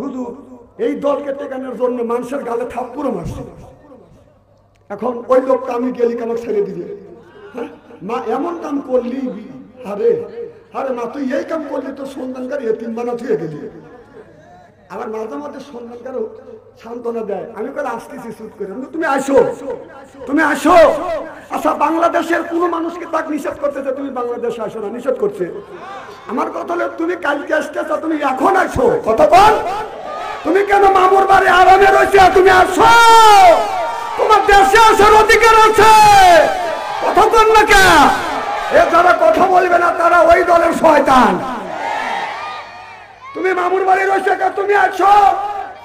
হুজুর এই দলকে টেকানোর জন্য মানুষের গালে থাপ্পড়ও মারছে, এখন ওই লোকটা আমি গেলি কেন ছেড়ে দিবে? হ্যাঁ মা এমন কাম করলি, আরে আরে মা তুই এই কাম করলি তো সন্তানকার এতিম বানা থুয়ে গেলি। আবার মাঝে মাঝে সন্তানকারও সান্ত্বনা দেয়, আমি করে আসতেছি শুট করে, তুমি আসো তুমি আসো। আচ্ছা বাংলাদেশের কোনো মানুষকে তাক নিষেধ করতেছে তুমি বাংলাদেশে আসো না, নিষেধ করছে। আমার কথা হলো তুমি কালকে আসতেছ, তুমি এখন আসো। কথা বল, তুমি কেন মামুর বাড়ি আরামে রয়েছে? তুমি আসো, তোমার দেশে আসার অধিকার আছে। কথা বল না কে? এ যারা কথা বলবে না তারা ওই দলের শয়তান। তুমি মামুর বাড়ি রয়েছে, তুমি আসো,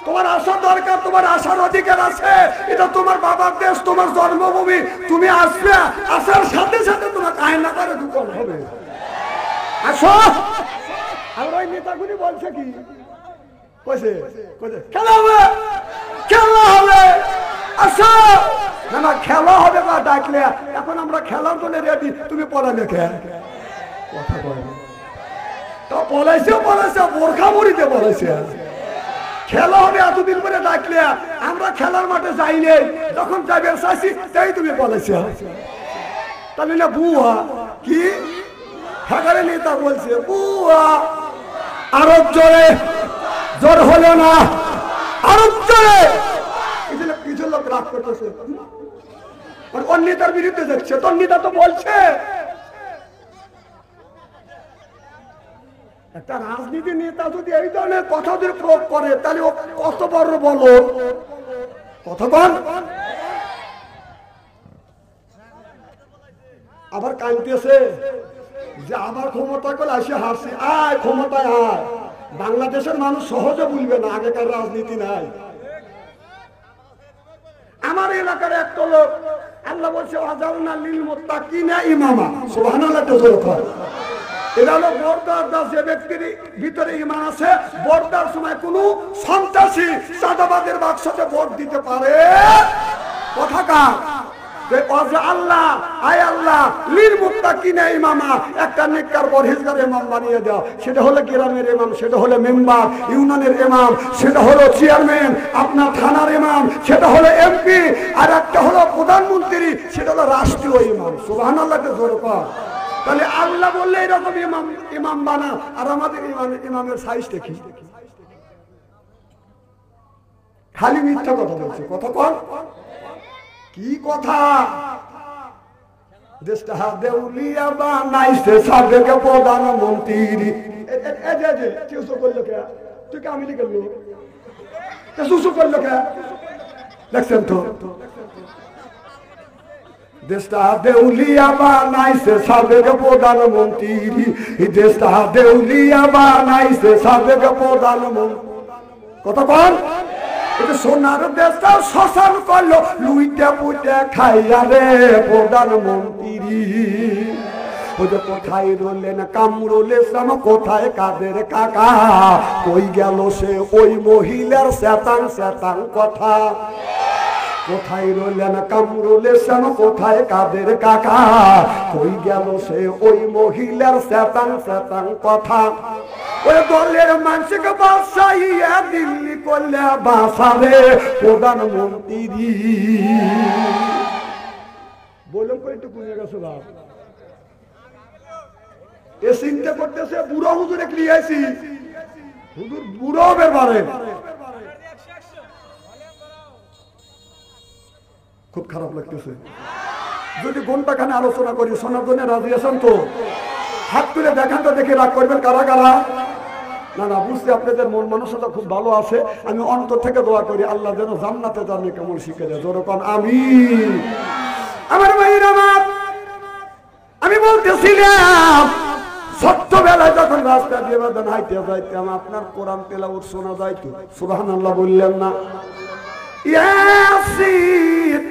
তোমার আসার দরকার, তোমার আসার অধিকার আছে। এটা তোমার বাবার দেশ, তোমার জন্মভূমি। তুমি আসবে, আসার সাথে সাথে তোমার কায়না করে দোকান হবে। আসো। আর ওই নেতাগুলি বলছে কি খেলা হবে, খেলা হবে, আসো না খেলা হবে বা ডাকলে। এখন আমরা খেলার জন্য রেডি, তুমি পড়ালে কে? কথা বলে তো পলাইছে বোরখা মরিতে পলাইছে। খেলা হবে এতদিন পরে ডাকলে, আমরা খেলার মাঠে যাইনি, যখন যাবে চাইছি তাই তুমি পলাইছে। তাহলে না বুয়া কি ঢাকারে নেতা বলছে বুয়া। আরো জোরে, জোর হলো না, আরো জোরে। কিছু লোক রাগ করতেছে, ওর নেতার বিরুদ্ধে দেখছে, তোর নেতা তো বলছে। একটা রাজনীতি নেতা যদি এই ধরনের কথা যদি প্রয়োগ করে তাহলে ও কত বড় বলো। কথা বল। আবার কাঁদতেছে যে আবার ক্ষমতা করে আসে হারছি, আয় ক্ষমতায় আয়। বাংলাদেশের মানুষ সহজে বলবে না, আগেকার রাজনীতি নাই। আমার এলাকার একটা লোক, আল্লাহ বলছে ওয়াজালনা লিল মুত্তাকিনা ইমামা, সুবহানাল্লাহ। এটা হলো বর্দার দাস, যে ব্যক্তির ভিতরে ঈমান আছে, বর্দার সময় কোন সন্ত্রাসী চাঁদাবাদের বাক্সতে ভোট দিতে পারে। কথাকার আল্লাহ আয় আল্লাহ লিল মুত্তাকিনা ইমামা, একটা নেককার পরহেজগার ইমাম বানিয়ে দাও। সেটা হলো গ্রামের ইমাম, সেটা হলো মেম্বার, ইউনিয়নের ইমাম, সেটা হলো চেয়ারম্যান, আপনার থানার ইমাম, সেটা হলো এমপি, আর একটা হলো প্রধানমন্ত্রী, সেটা হলো রাষ্ট্রীয় ইমাম। সুবহানাল্লাহ জোরে কর। তাহলে আল্লাহ বললে এরকম ইমাম ইমাম বানা, আর আমাদের ইমামের সাইজটা কি? খালি মিথ্যা কথা বলছে। কথা কর, কি কথা? দেশটা দেউলিয়া বানাইছে সাবেক প্রধানমন্ত্রী। করলো কে? তুই কে? আমি লিখে সুসু করলো কে? দেখছেন তো, দেশটা দেউলিয়া বানাইছে সাবেক প্রধানমন্ত্রী। দেশটা দেউলিয়া বানাইছে সাবেক প্রধানমন্ত্রী। কথা কন। এটা সোনার দেশটা শ্মশান করলো লুইটা পুইটা খাইয়া রে প্রধানমন্ত্রী। ওদের কোথায় রলেন কামরুলে ইসলাম, কোথায় কাদের কাকা? কই গেল সে ওই মহিলার শ্যাতাং শ্যাতাং কথা? কোথায় রইলেন কামরুল ইসলাম, কোথায় কাদের কাকা? কই গেল সে ওই মহিলার শ্যাতাং শ্যাতাং কথা? ওই দলের মানুষকে বাসাইয়া দিল্লি করলে বাসারে প্রধানমন্ত্রী। বললাম কই একটু কমে গেছে বাপ, এ চিন্তা করতেছে বুড়ো হুজুরে ক্লিয়াইছি, হুজুর বুড়ো বেবারে। খুব খারাপ লাগতেছে। যদি ঘন্টাখানে আলোচনা করি, শোনার জন্য রাজি আছেন তো? হাত তুলে দেখান তো, দেখে রাগ করবেন কারা কারা? না না, বুঝতে আপনাদের মন মানসিকতা খুব ভালো আছে। আমি অন্তর থেকে দোয়া করি আল্লাহ যেন জান্নাতে জানি কেমন শিখে যায়। যেরকম আমিন। আমার ভাইরা, আমি বলতেছিলাম ছোট্টবেলায় যখন রাস্তা দিয়ে বেদন হাইতে যাইতাম, আপনার কোরআন তেলাওয়াত শোনা যাইতো। সুবহানাল্লাহ বললেন না? ইয়াসিন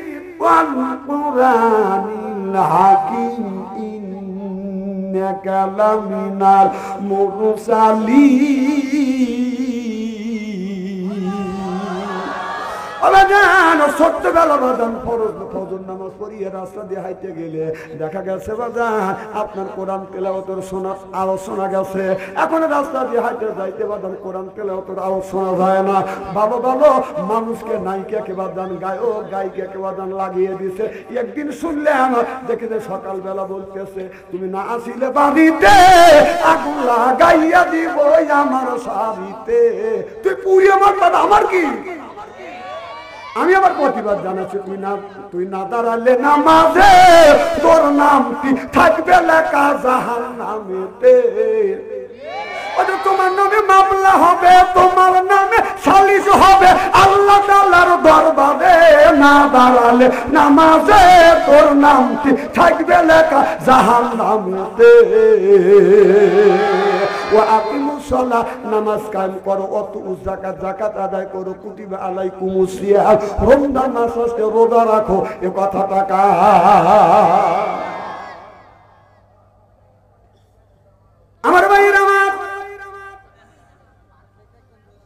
ওয়াল কুরআনিল হাকিম ইন্নাকা লামিনাল মুরসালিন। ছোট্টবেলা বাজান ফজর নামাজ পড়িয়ে রাস্তা দিয়ে হাইতে গেলে দেখা গেছে বাজান আপনার কোরআন তেলাওয়াতের আওয়াজ শোনা গেছে। এখন রাস্তা দিয়ে হাইতে যাইতে বাজান কোরআন তেলাওয়াতের আওয়াজ শোনা যায় না। ভালো ভালো মানুষকে নায়িকাকে বাজান গায়ক গায়িকাকে বাজান লাগিয়ে দিছে। একদিন শুনলাম দেখি যে সকালবেলা বলতেছে তুমি না আসিলে বাড়িতে আগুন লাগাইয়া দিব আমার শাড়িতে। তুই পুরি আমার দাদা আমার কি? আমি আবার প্রতিবাদ জানাচ্ছি তুই না দাঁড়ালে নামাজে তোর নামটি থাকবে লেখা জাহান্নামেতে। তোমার নামে মামলা হবে, তোমার নামে সালিশ হবে আল্লাহ তাআলার দরবারে। না দাঁড়ালে নামাজে তোর নামটি থাকবে লেখা জাহান্নামেতে। ও আকিমুস সালাহ নামাজ কায়েম করো, ওয়াতুজ যাকাত যাকাত আদায় করো, কুতিবা আলাইকুমুস সিয়াম রমজান মাস আসছে রোজা রাখো। এ কথাটা আমার ভাইরা আমার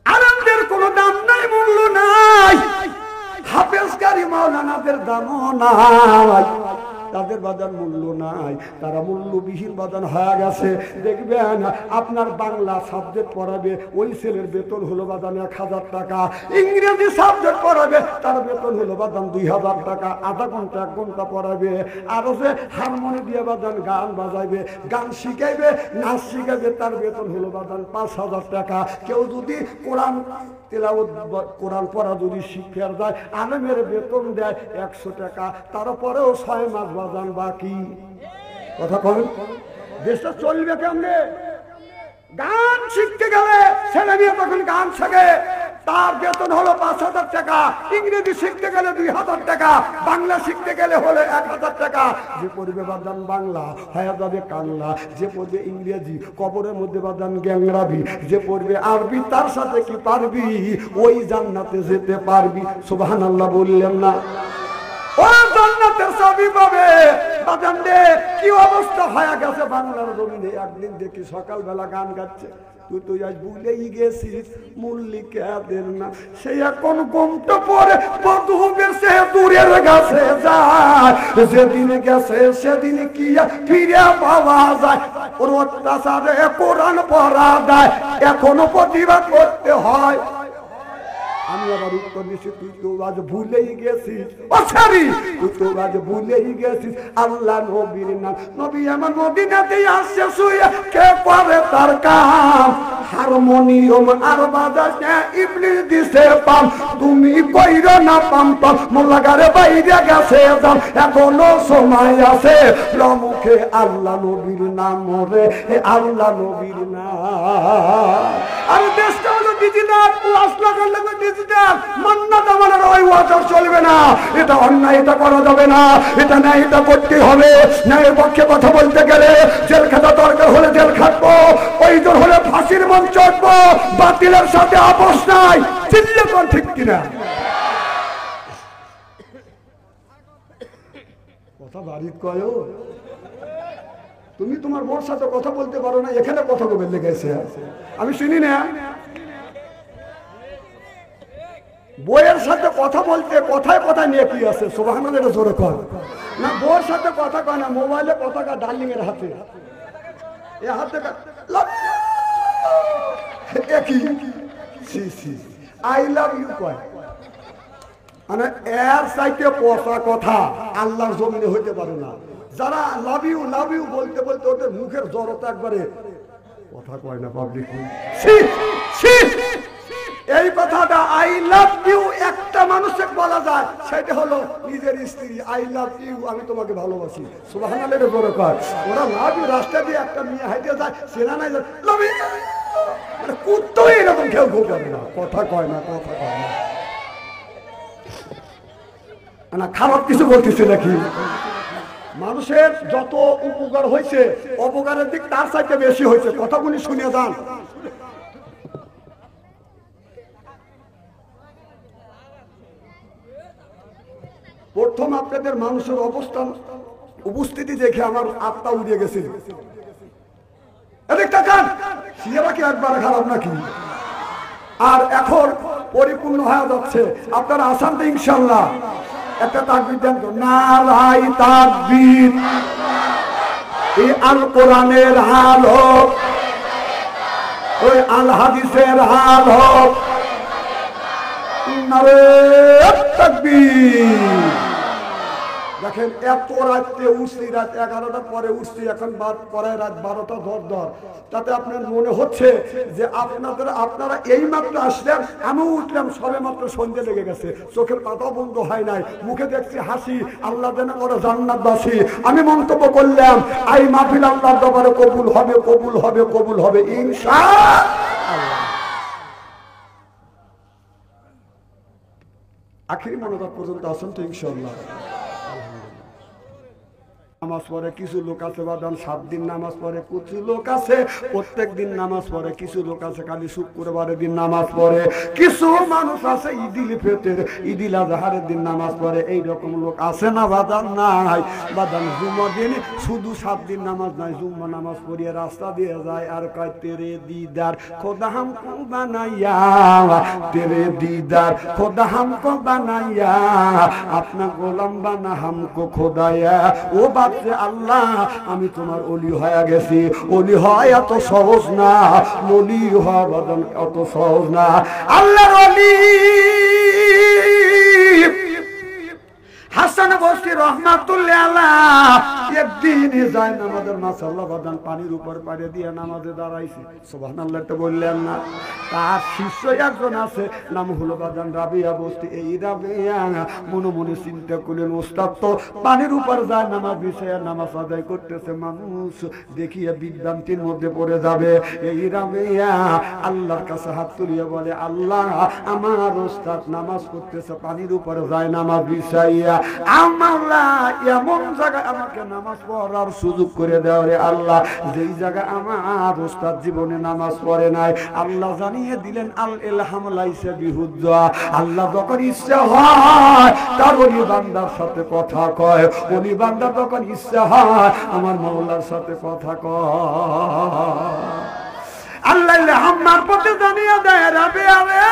আনন্দের কোনো দাম নাই, মূল্য নাই। হাফেজ কারি মাওলানাদের দামও নাই, তাদের বাজার মূল্য নাই, তারা মূল্যবিহীন বাজার হয়ে গেছে। দেখবেন আপনার বাংলা সাবজেক্ট পড়াবে ওই ছেলের বেতন হলো বাজান 1000 টাকা, ইংরেজি সাবজেক্ট পড়াবে তার বেতন হলো বাজান 2000 টাকা। আধা ঘন্টা 1 ঘন্টা পড়াবে, আরো যে হারমোনি দিয়ে বাজান গান বাজাইবে, গান শিখাইবে, নাচ শিখাইবে, তার বেতন হলো বাজান 5000 টাকা। কেউ যদি কোরআন তেলাওয়াত কোরআন পড়া যদি শিক্ষার যায় আলেমের বেতন দেয় 100 টাকা, তারপরেও 6 মাস বাজান বাকি। কথা বলেন দেশটা চলবে কেমনে? গান শিখতে গেলে ছেলে মেয়ে তখন গান শেখে, তার বেতন হলো 5000 টাকা। ইংরেজি শিখতে গেলে 2000 টাকা, বাংলা শিখতে গেলে হলো 1000 টাকা। যে পড়বে বাজান বাংলা হয়ে যাবে কাংলা, যে পড়বে ইংরেজি কবরের মধ্যে বাজান গ্যাংরাবি, যে পড়বে আরবি তার সাথে কি পারবি ওই জান্নাতে যেতে পারবি। সুবহানাল্লাহ বললেন না? ও জান্নাতের চাবি পাবে বাজান রে। কি অবস্থা হয়ে গেছে বাংলার জমিনে। একদিন দেখি সকালবেলা গান গাচ্ছে, তুই আজ ভুলেই গেছিস মল্লিকাদের না, সে এখন ঘুমটা পরে বধু বেশে দূরের কাছে যায়। যেদিন গেছে সেদিন কি ফিরে পাওয়া যায়। ওর অত্যাচারে কোরআন পড়া দেয়, এখনো প্রতিবাদ করতে হয়। আমি আবার উত্তর দিচ্ছি তুই তো আজ ভুলেই গেছিস, তুই তো আজ ভুলেই গেছিস আল্লাহ নবীর নাম। নবী আমার মদিনাতে আসছে শুয়ে, কে করে তার কাম? হারমোনিয়াম আর বাজাচ্ছে ইবলিস দিছে পাম। তুমি কইরো না পাম পাম মোল্লাগারে বাইরে গেছে যাও, এখনো সময় আছে মুখে আল্লাহ নবীর নাম রে, আল্লাহ নবীর নাম। আর দেশটা হলো ডিজিটাল, ক্লাস লাগার লাগে ডিজিটাল। মান্নাত আমার ওই ওয়াটার চলবে না, এটা অন্যায়, এটা করা যাবে না, এটা না, এটা করতে হবে। ন্যায়ের পক্ষে কথা বলতে গেলে জেল খাটা দরকার হলে জেল খাটবো, প্রয়োজন হলে ফাঁসির মঞ্চ চড়বো। বাতিলের সাথে আপোষ নাই, চিল্লে কোন ঠিক কিনা? কথা বাড়ি কয় তুমি তোমার বোর সাথে কথা বলতে পারো না, এখানে কথা বলে লেগেছে আমি শুনি না। বইয়ের সাথে কথা বলতে কথায় কথায় নিয়ে কি আছে? সুবহানাল্লাহ জোরে কর না। বউর সাথে কথা কয় না, মোবাইলে কথা কয় ডার্লিং এর হাতে, এ হাতে একই আই লাভ ইউ কয়। মানে এর চাইতে পচা কথা আল্লাহর জমিনে হইতে পারে না। যারা লাভ ইউ বলতে বলতে ওদের মুখের জড়তা একবারে কথা কয় না পাবলিক। এই কথাটা আই লাভ ইউ একটা মানুষকে বলা যায়, সেটা হলো নিজের স্ত্রী। আই লাভ ইউ, আমি তোমাকে ভালোবাসি। সুবহানাল্লাহ জোরে কর। ওরা লাভ ইউ রাস্তা দিয়ে একটা মেয়ে হাইটে যায়, সেনা নাই লাভ ইউ, মানে কুত্তো এরকম কেউ করে না, কথা কয় না, কথা কয় না। খারাপ কিছু বলতেছে নাকি? মানুষের যত উপকার হয়েছে অপকারের দিক তার চাইতে বেশি হয়েছে। কথাগুলি শুনে যান। প্রথম আপনাদের মানুষের অবস্থান উপস্থিতি দেখে আমার আত্মা উড়িয়ে গেছিল। একবার খারাপ নাকি? আর এখন পরিপূর্ণ হয়ে যাচ্ছে। আপনারা আসান তো ইনশাল্লাহ? একটা তাকবীর দেন তো, নারাই তাকবীর। এই আল কোরআনের হাল হোক, ওই আল হাদিসের হাল হোক, নারায়ে তাকবীর। দেখেন এত রাত্রে উঠছি, রাত 11টার পরে উঠছি, এখন পরে রাত 12টা ধর। তাতে আপনার মনে হচ্ছে যে আপনারা এই মাত্র আসলেন, আমিও উঠলাম সবে মাত্র সন্ধ্যে লেগে গেছে, চোখের পাতা বন্ধ হয় নাই, মুখে দেখছি হাসি, আল্লাহ যেন করে জান্নাতবাসী। আমি মন্তব্য করলাম এই মাহফিল আল্লাহর দরবারে কবুল হবে, কবুল হবে, কবুল হবে ইনশাআল্লাহ। আখিরি মনোজাত পর্যন্ত আসুন তো ইনশাআল্লাহ। নামাজ পড়ে কিছু লোক আছে বাদান 7 দিন নামাজ পড়ে, কিছু লোক আছে প্রত্যেক দিন নামাজ পড়ে, কিছু লোক আছে খালি শুক্রবারের দিন নামাজ পড়ে, কিছু মানুষ আছে ঈদুল ফিতর ঈদুল আজহারের দিন নামাজ পড়ে। এই রকম লোক আছে না বাদান? নাই বাদান। জুমার দিন শুধু 7 দিন নামাজ নাই, জুম্মা নামাজ পড়িয়ে রাস্তা দিয়ে যায় আর কয় তেরে দিদার খোদা হামকো বানাইয়া, তেরে দিদার খোদা হামকো বানাইয়া, আপনা গোলাম বানা হামকো খোদায়া। ও আল্লাহ আমি তোমার ওলি হয়ে গেছি। ওলি হয় এত সহজ না, ওলি হওয়া বদন অত সহজ না। আল্লাহর ওলি হাসান বসরি রাহমাতুল্লাহ আলাইহি একদিন যায় নামাজের মাসাল্লাহ বাদান পানির উপর পাড়ে দিয়ে নামাজে দাঁড়াইছে, সুবহানাল্লাহ তো বললেন না? তার শিষ্য একজন আছে, নাম হলো বাদান রাবিয়া বসরি। এই রাবিয়া মনে মনে চিন্তা করলেন ওস্তাদ তো পানির উপর যায় নামাজ বিছায়া নামাজ আদায় করতেছে, মানুষ দেখিয়া বিভ্রান্তির মধ্যে পড়ে যাবে। এই রাবিয়া আল্লাহর কাছে হাত তুলিয়া বলে, আল্লাহ আমার ওস্তাদ নামাজ করতেছে পানির উপর যায় নামাজ বিছাইয়া, আল্লাহ এমন জায়গায় আমাকে নামাজ পড়ার সুযোগ করে দাও রে আল্লাহ, যেই জায়গায় আমার ওস্তাদ জীবনে নামাজ পড়ে নাই। আল্লাহ জানিয়ে দিলেন আল ইলহাম লাইসা বিহুজ্জা। আল্লাহ যখন ইচ্ছা হয় তার ওলি বান্দার সাথে কথা কয়, ওলি বান্দা তখন ইচ্ছা হয় আমার মাওলার সাথে কথা কয়। আল্লাহ ইলহাম মারফতে জানিয়ে দেয় রাবিয়া রে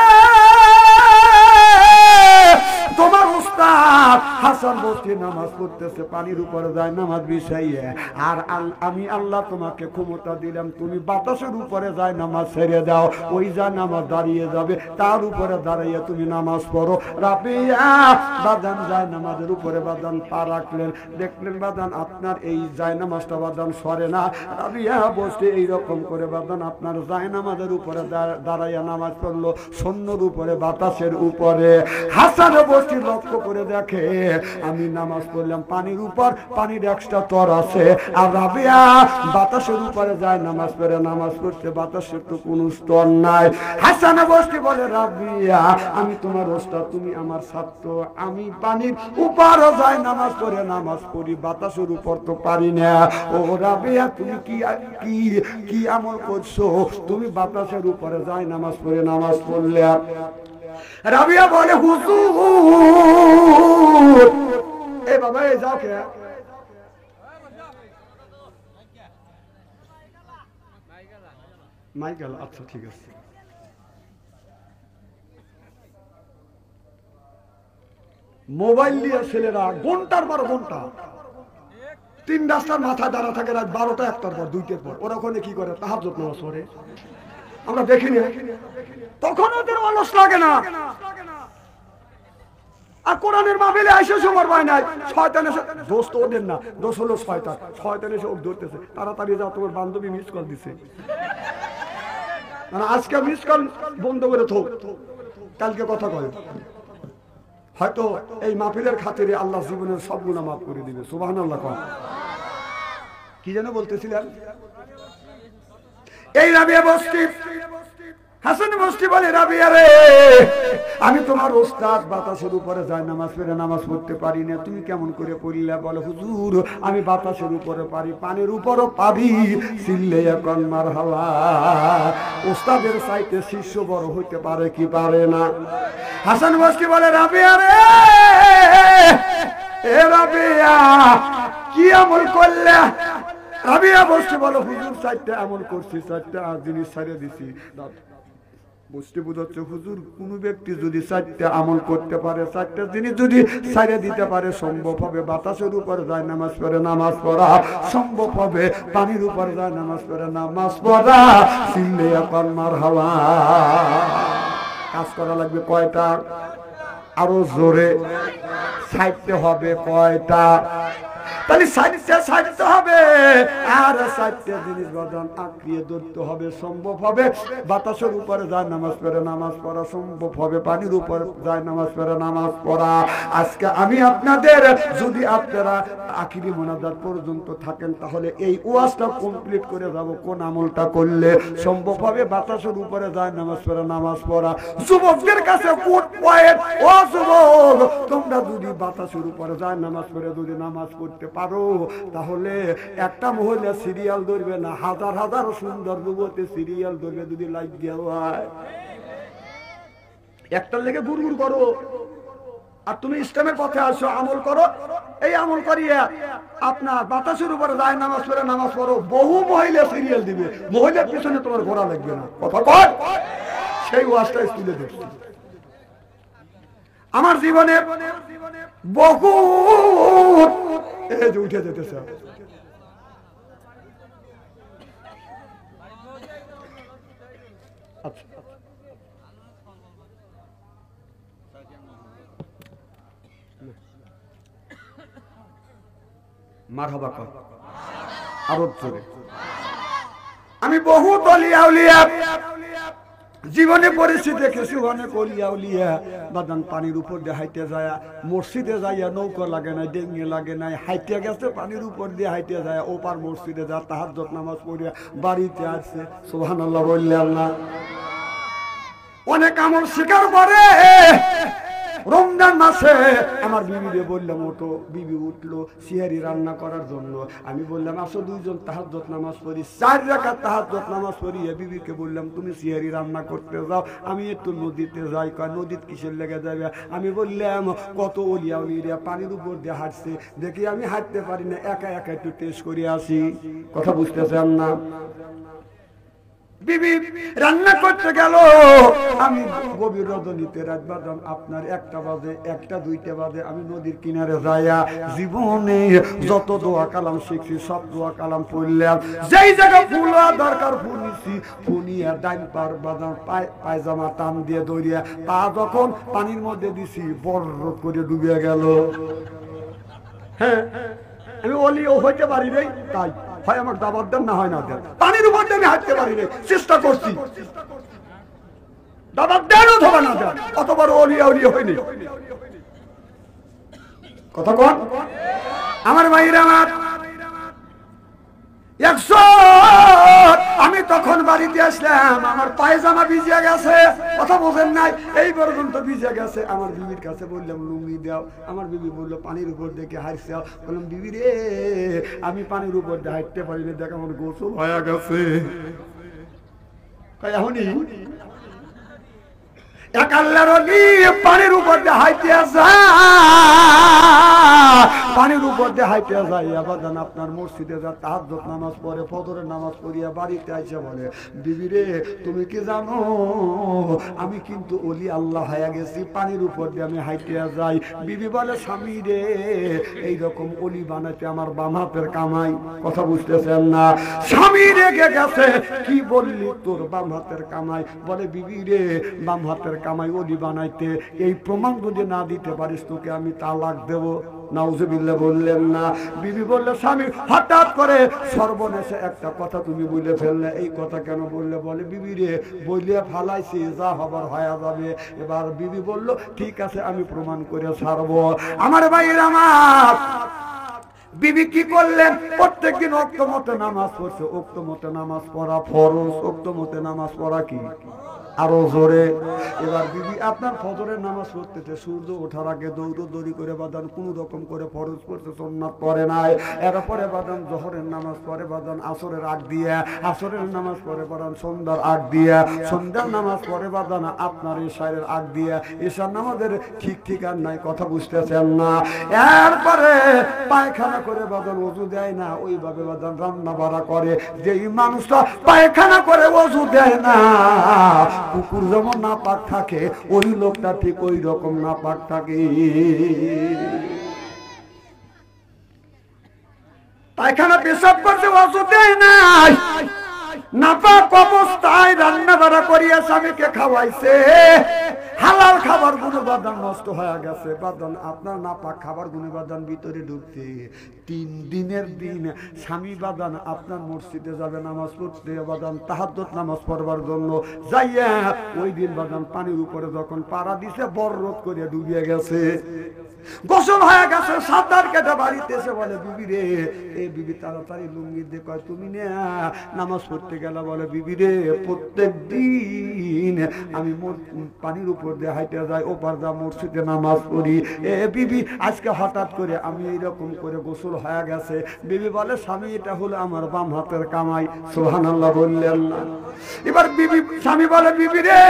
তোমার উস্তাদ হাসান বসরি নামাজ পড়তেছে পানির উপরে যায় নামাজ বিছাইয়ে, আর আমি আল্লাহ তোমাকে ক্ষমতা দিলাম তুমি বাতাসের উপরে যায় নামাজ ছেড়ে দাও, ওই যা নামাজ দাঁড়িয়ে যাবে তার উপরে দাঁড়াইয়া তুমি নামাজ পড়ো। রাবিয়া বাদান যায় নামাজের উপরে বাদান পা রাখলেন, দেখলেন বাদান আপনার এই যায় নামাজটা বাদান সরে না। রাবিয়া বসরি এইরকম করে বাদান আপনার যায় নামাজের উপরে দাঁড়াইয়া নামাজ পড়লো, সৈন্যর উপরে বাতাসের উপরে। হাসান বসরি লক্ষ্য করে দেখে আমি নামাজ পড়লাম পানির উপর, পানির এক্সট্রা তর আছে, আর রাবিয়া বাতাসের উপরে যায় নামাজ পড়ে, নামাজ পড়তে বাতাসের তো কোনো স্তর নাই। হাসান বসরি বলে রাবিয়া আমি তোমার ওস্তাদ, তুমি আমার ছাত্র, আমি পানির উপর যায় নামাজ পড়ে নামাজ পড়ি, বাতাসের উপর তো পারি না। ও রাবিয়া তুমি কি আমল করছো, তুমি বাতাসের উপরে যায় নামাজ পড়ে নামাজ পড়লে? রাবিয়া বলে হুজুর এ বাবা এ যাও কে মাইকেল, আচ্ছা ঠিক আছে। মোবাইল দিয়ে ছেলেরা ঘন্টার পর ঘন্টা 3 রাস্তার মাথায় দাঁড়া থাকে রাত 12টা 1টার পর 2টার পর। ওরা ওখানে কি করে? তাহাজ্জুদ নামাজ পড়ে, আমরা দেখিনি। তখন ওদের অলস লাগে না। আর কোরআনের মাহফিলে আইসা সময় পায় নাই, শয়তান এসে দোষ তো ওদের না, দোষ হলো শয়তান। শয়তান এসে ওক ধরতেছে, তাড়াতাড়ি যাও তোমার বান্ধবী মিস কল দিছে, মানে আজকে মিস কল বন্ধ করে থাক, কালকে কথা কয়। হয়তো এই মাহফিলের খাতিরে আল্লাহ জীবনের সব গুনাহ মাফ করে দিবে, সুবহানাল্লাহ। কি যেন বলতেছিলেন? এই রাবিয়া বসরি হাসান বসরি বলে রাবিয়া রে আমি তোমার ওস্তাদ, বাতাসের উপরে যায় নামাজ পড়ে নামাজ পড়তে পারি না, তুমি কেমন করে পড়িলা? বলে হুজুর আমি বাতাসের উপরে পারি, পানির উপরও পারি, চিল্লে এখন মারহাবা। ওস্তাদের চাইতে শিষ্য বড় হইতে পারে কি পারে না? হাসান বসরি বলে রাবিয়া রে এ রাবিয়া কি আমল করলে? রাবিয়া বসরি বলে হুজুর 4টা আমল করছি, 4টা জিনিস ছাড়িয়ে দিছি। বুঝতে বুঝাচ্ছে হুজুর, কোন ব্যক্তি যদি 4টা আমল করতে পারে, 4টা জিনিস যদি ছাইড়ে দিতে পারে, সম্ভব হবে বাতাসের উপর যায় নামাজ পড়ে নামাজ পড়া, সম্ভব হবে পানির উপর যায় নামাজ পড়ে নামাজ পড়া। চিল্লে এখন মারহাবা। কাজ করা লাগবে কয়টা? আরো জোরে। ছাইড়তে হবে কয়টা? তাহলে ছাড়তে হবে। আর 4টা জিনিস বাদান আঁকড়িয়ে ধরতে হবে। সম্ভব হবে বাতাসের উপরে যায় নামাজ পড়ে নামাজ পড়া, সম্ভব হবে পানির উপর যায় নামাজ পড়ে নামাজ পড়া। আজকে আমি আপনাদের, যদি আপনারা আখিরি মোনাজাত পর্যন্ত থাকেন, তাহলে এই ওয়াজটা কমপ্লিট করে যাব। কোন আমলটা করলে সম্ভব হবে বাতাসের উপরে যায় নামাজ পড়ে নামাজ পড়া? যুবকদের কাছে কোট পয়েন্ট। ও যুবক, তোমরা যদি বাতাসের উপরে যায় নামাজ পড়ে যদি নামাজ পড়তে পারো, তাহলে একটা মহিলা সিরিয়াল ধরবে না, হাজার হাজার সুন্দর যুবতী সিরিয়াল ধরবে। যদি লাইক দেওয়া হয়, একটার লেগে গুড়গুড় করো, আর তুমি ইসলামের পথে আসো, আমল করো। এই আমল করিয়ে আপনার বাতাসের উপরে যায় নামাজ পড়ে নামাজ পড়ো, বহু মহিলা সিরিয়াল দিবে। মহিলার পিছনে তোমার ঘোরা লাগবে না। কথা কয়? সেই ওয়াজটা তুলে দেখছি আমার জীবনে বহু উঠে যেতেছে। মারহাবা কর আরো জোরে। আমি বহু অলিয়া উলিয়া জীবনে পরিস্থিতি দেখেছি, অনেক অলিয়া উলিয়া বাদান পানির উপর দিয়ে হাইটে যায়, মসজিদে যাইয়া নৌকা লাগে নাই, ডেঙ্গে লাগে নাই, হাইটে গেছে পানির উপর দিয়ে হাইটে যায়, ওপার মসজিদে যা তাহাজ্জুদ নামাজ পড়িয়া বাড়িতে আসছে। সুবহানাল্লাহ বললেন না? অনেক আমল স্বীকার করে। রমজান মাসে আমার বিবিরে বললাম, ওঠো। বিবি উঠলো সিহারি রান্না করার জন্য। আমি বললাম, আসো দুইজন তাহাজ্জুদ নামাজ পড়ি। 4 রাকাত তাহাজ্জুদ নামাজ পড়িয়ে বিবিকে বললাম, তুমি সিহারি রান্না করতে যাও, আমি একটু নদীতে যাই। কয় নদীতে কিসের লেগে যাবে? আমি বললাম, কত ওলিয়া উলিয়া পানির উপর দিয়ে হাঁটছে, দেখি আমি হাঁটতে পারি না, একা একা একটু টেস্ট করে আসি। কথা বুঝতেছেন না? বিবি রান্না করতে গেল, আমি গভীর রজনীতে রাত বাদাম আপনার 1টা বাজে, 1টা 2টা বাজে, আমি নদীর কিনারে যাইয়া জীবনে যত দোয়া কালাম শিখছি সব দোয়া কালাম পড়লাম। যেই জায়গা ফুল দরকার ফুনিছি, ফুনিয়া ডাইন পার বাদাম পায়জামা টান দিয়ে দৌড়িয়া পা যখন পানির মধ্যে দিছি, বড় করে ডুবে গেল। হ্যাঁ, আমি ওলিও হইতে পারি রে, তাই হয় আমার দাবার দেন, না হয় না দেন। পানির উপর দিয়ে আমি হাঁটতে পারি রে, চেষ্টা করছি, দাবার দেন অথবা না দেন, অতবার ওলিয়া উলিয়া হয়নি। কথা কন আমার ভাইরা, আমার 100। আমি তখন বাড়িতে আসলাম, আমার পায়জামা ভিজে গেছে। কথা বোঝেন নাই? এই পর্যন্ত ভিজে গেছে। আমার বিবির কাছে বললাম, লুঙ্গি দাও। আমার বিবি বললো, পানির উপর দেখে হাঁটছে। বললাম, বিবি রে, আমি পানির উপর দিয়ে হাঁটতে পারি না, দেখ আমার গোসল হয়ে গেছে। এখনই এক আল্লাহর ওলি পানির উপর দিয়ে হাঁটতে যায়, পানির উপর দিয়ে হাইটে যায়। আবাদান আপনার মসজিদে যা তাহাজ্জুদ নামাজ পড়ে, ফজরের নামাজ পড়িয়া বাড়িতে আইসা বলে, বিবি রে, তুমি কি জানো আমি কিন্তু ওলি আল্লাহ হয়ে গেছি, পানির উপর দিয়ে আমি হাইটে যাই। বিবি বলে, স্বামী রে, এইরকম ওলি বানাইতে আমার বাম হাতের কামাই। কথা বুঝতেছেন না? স্বামী রেগে গেছে, কি বললি তোর বাম হাতের কামাই? বলে, বিবি রে, বাম হাতের কামাই ওলি বানাইতে এই প্রমাণ যদি না দিতে পারিস, তোকে আমি তালাক দেব। নাউজুবিল্লাহ বললেন না? বিবি বললে, স্বামী হঠাৎ করে সর্বনেশে একটা কথা তুমি বলে ফেললে, এই কথা কেন বললে? বলে, বিবি রে, বলিয়া ফালাইছি, যা হবার হয়ে যাবে। এবার বিবি বলল, ঠিক আছে, আমি প্রমাণ করে ছাড়বো। আমার ভাইয়ের, আমার বিবি কি করলেন? প্রত্যেকদিন ওক্ত মতে নামাজ পড়ছে। ওক্ত মতে নামাজ পড়া ফরজ। ওক্ত মতে নামাজ পড়া কি? আরো জোরে। এবার বিবি আপনার ফজরের নামাজ পড়তেছে, সূর্য ওঠার আগে দৌড়দৌড়ি করে বাদান কোন রকম করে ফরজ পড়তে, সুন্নাত পড়ে নাই। এরপরে বাদান জোহরের নামাজ পড়ে, বাদান আসরের আগ দিয়ে, আসরের নামাজ পড়ে বাদান সন্ধ্যার আগ দিয়ে, সন্ধ্যার নামাজ পড়ে বাদান আপনার ঈশার আগ দিয়ে। ঈশার নামাজের ঠিক ঠিকার নাই। কথা বুঝতেছেন না? এরপরে পায়খানা করে বাদান ওযু দেয় না, ওইভাবে বাদান রান্না বাড়া করে। যেই মানুষটা পায়খানা করে ওযু দেয় না, কুকুর যেমন না পাক থাকে ওই লোকটা ঠিক ওই রকম না পাক থাকে। পায়খানা পেশাব করছে ওষুধে নাই, নাপাক অবস্থায় রান্না বাড়া করিয়া স্বামীকে খাওয়াইছে, হালাল খাবার গুলো বাদান নষ্ট হয়ে গেছে। বাদান আপনার নাপাক খাবার গুলো বাদান ভিতরে ঢুকতে 3 দিনের দিন স্বামী বাদান আপনার মসজিদে যাবে নামাজ পড়তে, বাদান তাহাজ্জুদ নামাজ পড়বার জন্য যাইয়া ওই দিন বাদান পানির উপরে যখন পাড়া দিছে বররত করে ডুবিয়ে গেছে, গোসল হয়ে গেছে, সাঁতার কেটে বাড়িতে এসে বলে বিবি রে, এই বিবি তাড়াতাড়ি লুঙ্গি দিয়ে কয় তুমি না নামাজ পড়তে গেলা, বলে বিবি রে প্রত্যেক দিন আমি পানির উপর দিয়ে হাইটে যাই, ওপার যা মসজিদে নামাজ পড়ি, এ বিবি আজকে হঠাৎ করে আমি এইরকম করে গোসল হয়ে গেছে। বিবি বলে স্বামী এটা হলো আমার বাম হাতের কামাই, সুবহানাল্লাহ বললেন না। এবার বিবি স্বামী বলে বিবি রে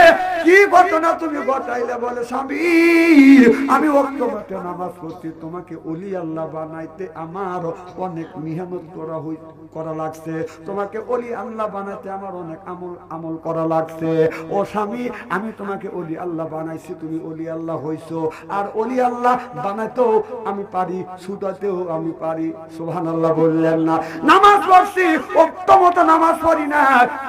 কি ঘটনা তুমি ঘটাইলে, বলে স্বামী আমি ওয়াক্ত নামাজ পড়ছি, তোমাকে ওলি আল্লাহ বানাইতে আমার অনেক মেহনত করা লাগছে, তোমাকে ওলি আল্লাহ বানাইতে আমার অনেক আমল করা লাগছে। ও স্বামী আমি তোমাকে ওলি আল্লাহ বানাইছি, তুমি ওলি আল্লাহ হইছো, আর ওলি আল্লাহ বানাইতেও আমি পারি, ছুটাতেও আমি পারি, সুবহানাল্লাহ বললেন না। নামাজ পড়ছি উত্তমত নামাজ পড়ি না,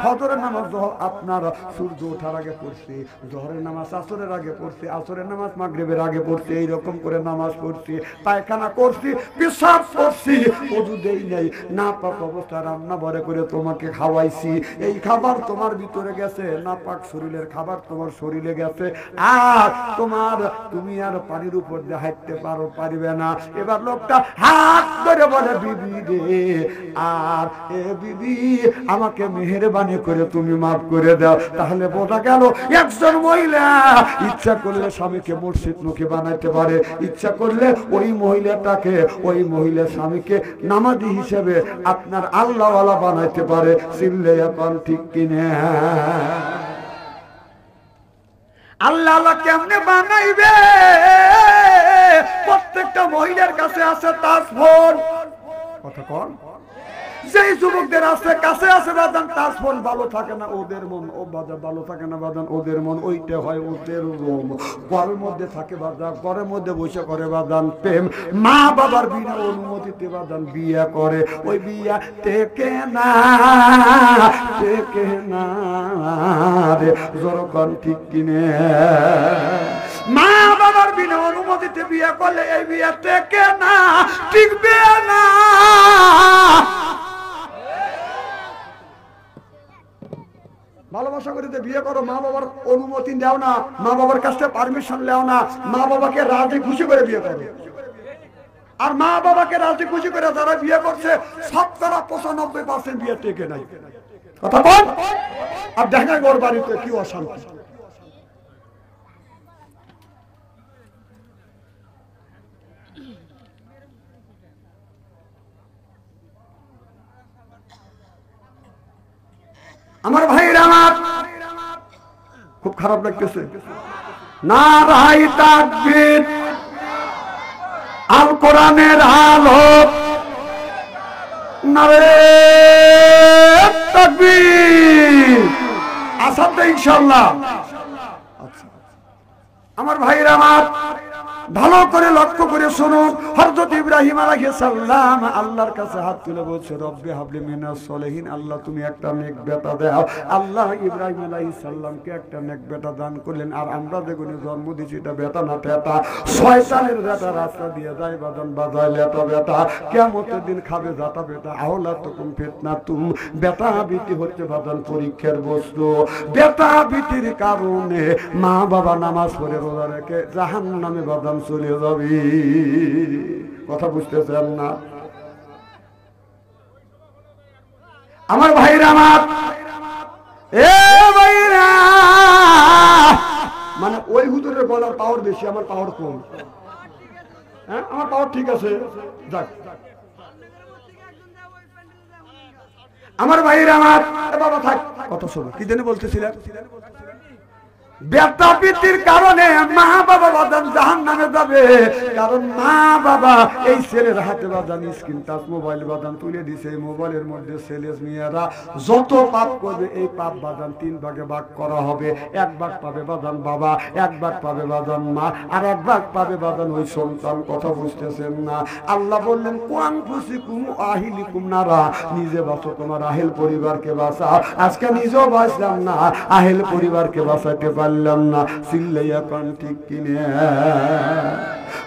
ফজরের নামাজ আপনার সূর্য ওঠার আগে পড়ছি, জোহরের নামাজ আসরের আগে পড়ছি, আসরের নামাজ মাগরিবের আগে পড়ছি, এইরকম করে নামাজ পড়ছি, পায়খানা করছি, পেশাব করছি, ওযু দেই নাই, না পাক অবস্থা রান্না বড় করে তোমাকে খাওয়াইছি, এই খাবার তোমার ভিতরে গেছে, না পাক শরীরের খাবার তোমার শরীরে গেছে, আর তুমি আর পানির উপর দিয়ে হাঁটতে পারবে না। এবার লোকটা হাত ধরে বলে বিবি রে, আর এ বিবি আমাকে মেহেরবানি করে তুমি মাফ করে দাও। তাহলে বোঝা গেল একজন মহিলা ইচ্ছা করলে স্বামীকে মসজিদমুখী বানাইতে পারে, ইচ্ছা করলে ওই মহিলা স্বামীকে নামাজি হিসেবে আপনার আল্লাহওয়ালা বানাইতে পারে। চিল্লে এখন ঠিক কিনে আল্লাহ কেমনে বানাইবে? প্রত্যেকটা মহিলার কাছে আছে তাজফোন, কথা কন, যেই যুবকদের আছে কাছে আছে বাদান তাজফোন, ভালো থাকে না ওদের মন, ও বাজার ভালো থাকে না বাদান ওদের মন, ওইটা হয় ওদের রুম, ঘরের মধ্যে থাকে বাদান, ঘরের মধ্যে বসে করে বাদান প্রেম, মা বাবার বিনা অনুমতিতে বাদান বিয়ে করে, ওই বিয়া টেকে না রে, জোরকন ঠিক কিনে। মা বাবার বিনা অনুমতিতে বিয়ে করলে এই বিয়ে টেকে না, টিকবে না। ভালোবাসা করে বিয়ে করো, মা বাবার অনুমতি দাও না, মা বাবার কাছ থেকে পারমিশন নাও না, মা বাবাকে রাজি খুশি করে বিয়ে করো। আর মা বাবাকে রাজি খুশি করে যারা বিয়ে করছে 95% বিয়ে টেকে নাই, কথা বল। আর দেখা ওর বাড়িতে কি অশান্তি। আমার ভাইরা আমার খুব খারাপ লাগতেছে। নারাই তাকবীর, আল কোরআনের আলো, নারে তাকবীর, আসাতে ইনশাআল্লাহ। আমার ভাইরা আমার ভালো করে লক্ষ্য করে শুনুন, হযরত ইব্রাহিম আলাইহিস সালাম আল্লাহর কাছে হাত তুলে বলছে রব্বি হাবলি মিনাস সলিহিন, আল্লাহ তুমি একটা নেক বেটা দাও। আল্লাহ ইব্রাহিম আলাইহিস সালামকে একটা নেক বেটা দান করলেন। আর আমরা যেগুলো জন্ম দিয়েছি এটা বেটা না পেটা, শয়তানের বেটা, রাস্তা দিয়ে যায় বাজান বাজায় লেটা বেটা, কিয়ামতের দিন খাবে জাতা বেটা, আওলাতুকুম ফিতনাতুম, বেটা বিটি হচ্ছে বাজান পরীক্ষার বস্তু। বেটা বিটির কারণে মা বাবা নামাজ পড়ে রোজা রেখে জাহান্নামে বাজান চলে যাবি, কথা বুঝতেছেন না? আমার ভাইরা আমার, এ ভাইরা, মানে ওই হুজুরের গলার পাওয়ার বেশি, আমার পাওয়ার কম। হ্যাঁ আমার পাওয়ার ঠিক আছে, যাক। আমার ভাইরা আমার, বাবা থাক, কথা শোনো, কি জানি বলতেছিলেন? বেটা পিতির কারণে মা বাবা বাদান জাহান্নামে যাবে, কারণ মা বাবা এই ছেলের হাতে বাদান স্ক্রিন টাচ মোবাইল বাদান তুলে দিছে। এই মোবাইলের মধ্যে ছেলে মেয়েরা যত পাপ করবে এই পাপ বাদান 3 ভাগে ভাগ করা হবে। 1 ভাগ পাবে বাদান বাবা, 1 ভাগ পাবে বাদান মা, আর 1 ভাগ পাবে বাদান ওই সন্তান। কথা বুঝতেছেন না? আল্লাহ বললেন কুয়াং ফুসিকুম আহিলিকুম নারা, নিজে বাঁচো, তোমার আহেল পরিবারকে বাঁচাও। আজকে নিজেও বাঁচলাম না, আহেল পরিবারকে বাঁচাতে পারলাম না। চিল্লাইয়া কান ঠিক কিনে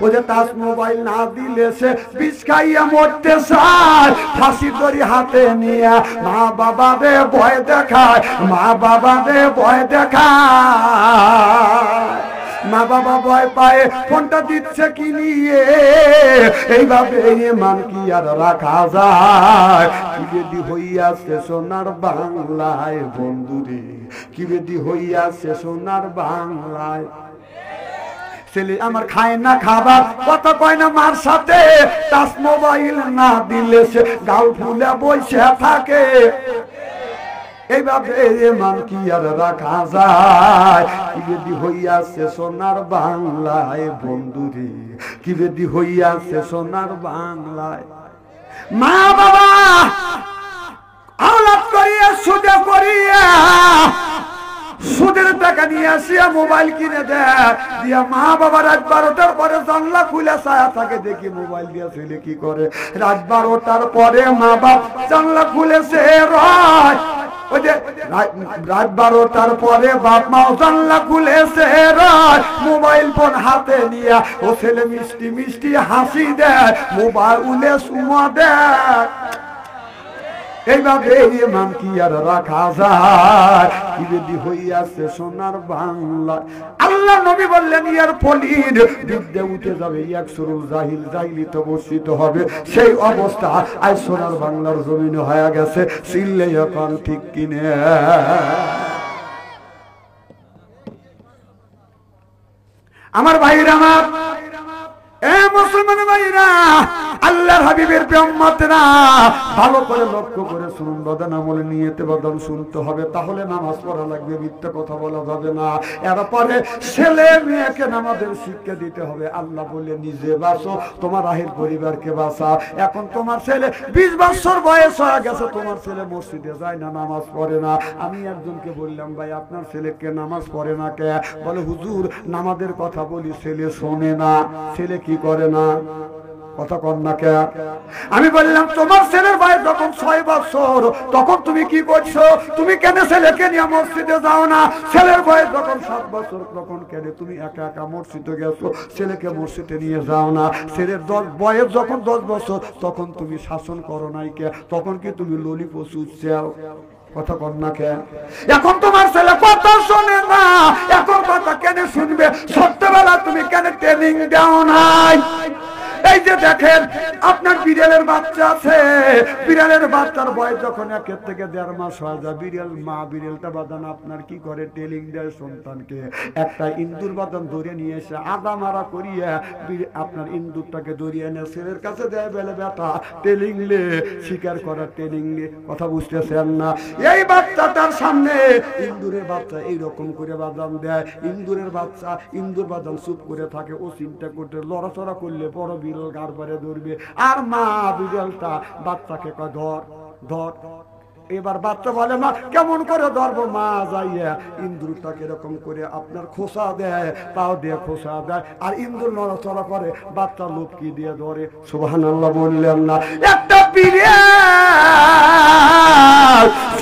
ও যে টাচ মোবাইল না দিলে সে বিষ খাইয়া মরতে চায়, ফাঁসি দড়ি হাতে নিয়ে মা বাবা রে ভয় দেখায়, মা বাবা রে ভয় দেখায়। মা বাবা ভয় পায় ফোনটা দিচ্ছে কি নিয়ে, এইভাবে মান কি আর রাখা যায়? কি বেদি হইয়াছে সোনার বাংলায় বন্ধুরে, কি বেদি হইয়াছে সোনার বাংলায়। ছেলে আমার খায় না খাবার, কথা কয় না মার সাথে, টাচ মোবাইল না দিলে সে গাল ফুলে বসে থাকে। এইভাবে মান কি আর রাখা যায়? কি বেদি হইয়াছে সোনার বাংলায় বন্ধুরে, কি বেদি হইয়াছে সোনার বাংলায়। মা বাবা আওলাদ করিয়া সুদে করিয়া সুদের টাকা নিয়ে আসিয়া মোবাইল কিনে দেয়, দিয়া মা বাবা রাত 12টার পরে জানলা খুলে ছায়া থাকে, দেখি মোবাইল দিয়ে ছেলে কি করে। রাত 12টার পরে মা বাপ জানলা খুলেছে রয়, ওই যে রাত 12টার পরে বাপ মা জানলা খুলেছে রয়, মোবাইল ফোন হাতে নিয়ে ও ছেলে মিষ্টি মিষ্টি হাসি দেয়, মোবাইলে সুমা দেয়। এইভাবে মান কি আর রাখা যায়? কি বেদি হইয়াছে সোনার বাংলা। আল্লাহ নবী বললেন ইয়ার ফলির বিদ্যে উঠে যাবে, ইয়াকসুরুল জাহিল, জাহিলিত বর্ষিত হবে। সেই অবস্থা আজ সোনার বাংলার জমিনে হয়ে গেছে। চিল্লে এখন ঠিক কিনে আমার ভাইরা, আমার মুসলমান ভাইরা, আল্লাহর হাবিবের উম্মতেরা ভালো করে লক্ষ্য করে শুনুন। বাদান আমলে নিয়তে বাদান শুনতে হবে, তাহলে নামাজ পড়া লাগবে, মিথ্যা কথা বলা যাবে না। এরপরে ছেলে মেয়েকে নামাজের শিক্ষা দিতে হবে। আল্লাহ বলে নিজে বাঁচো, তোমার আহের পরিবারকে বাঁচাও। এখন তোমার ছেলে 20 বছর বয়স হয়ে গেছে, তোমার ছেলে মসজিদে যায় না, নামাজ পড়ে না। আমি একজনকে বললাম ভাই আপনার ছেলেকে নামাজ পড়ে না কে? বলে হুজুর নামাজের কথা বলি ছেলে শোনে না। ছেলে কি করে না? কথা কর না কে? আমি বললাম তোমার ছেলের বয়স যখন 6 বছর তখন তুমি কি করছো? তুমি কেন ছেলেকে নিয়ে মসজিদে যাও না? ছেলের বয়স যখন 7 বছর তখন কেন তুমি একা একা মসজিদে গেছো? ছেলেকে মসজিদে নিয়ে যাও না। ছেলের বয়স যখন 10 বছর তখন তুমি শাসন করো নাই কে? তখন কি তুমি ললিপপ চুষছাও? কথা কর না কে? এখন তোমার ছেলে কথা শোনে না, এখন কথা কেন শুনবে? ছোট্টবেলা তুমি কেন ট্রেনিং দাও নাই? এই যে দেখেন আপনার বিড়ালের বাচ্চা আছে, বিড়ালের বাচ্চার বয়স যখন 1 থেকে 1.5 মাস হয়ে যায়, বিড়াল মা বিড়ালটা বাদান আপনার কি করে? টেলিং দেয় সন্তানকে। একটা ইন্দুর বাদান ধরে নিয়ে এসে আদা মারা করিয়া আপনার ইন্দুরটাকে ধরিয়ে এনে ছেলের কাছে দেয়, বেলে বেটা টেলিং লে, শিকার করার টেলিং লে। কথা বুঝতেছেন না? এই বাচ্চাটার সামনে ইন্দুরের বাচ্চা এইরকম করে বাদাম দেয়, ইন্দুরের বাচ্চা ইন্দুর বাদাম চুপ করে থাকে, ও চিন্তা করতে লড়াচড়া করলে বড় বিড়াল গার পরে ধরবে, আর মা বিড়ালটা বাচ্চাকে কয় ধর ধর। এবার বাচ্চা বলে মা কেমন করে ধরবো? মা যাইয়া ইন্দুরটাকে এরকম করে আপনার খোসা দেয়, পাও দিয়ে খোসা দেয়, আর ইন্দুর নড়াচড়া করে, বাচ্চা লুটকি দিয়ে ধরে। সুবহানাল্লাহ বললেন না? একটা বিড়াল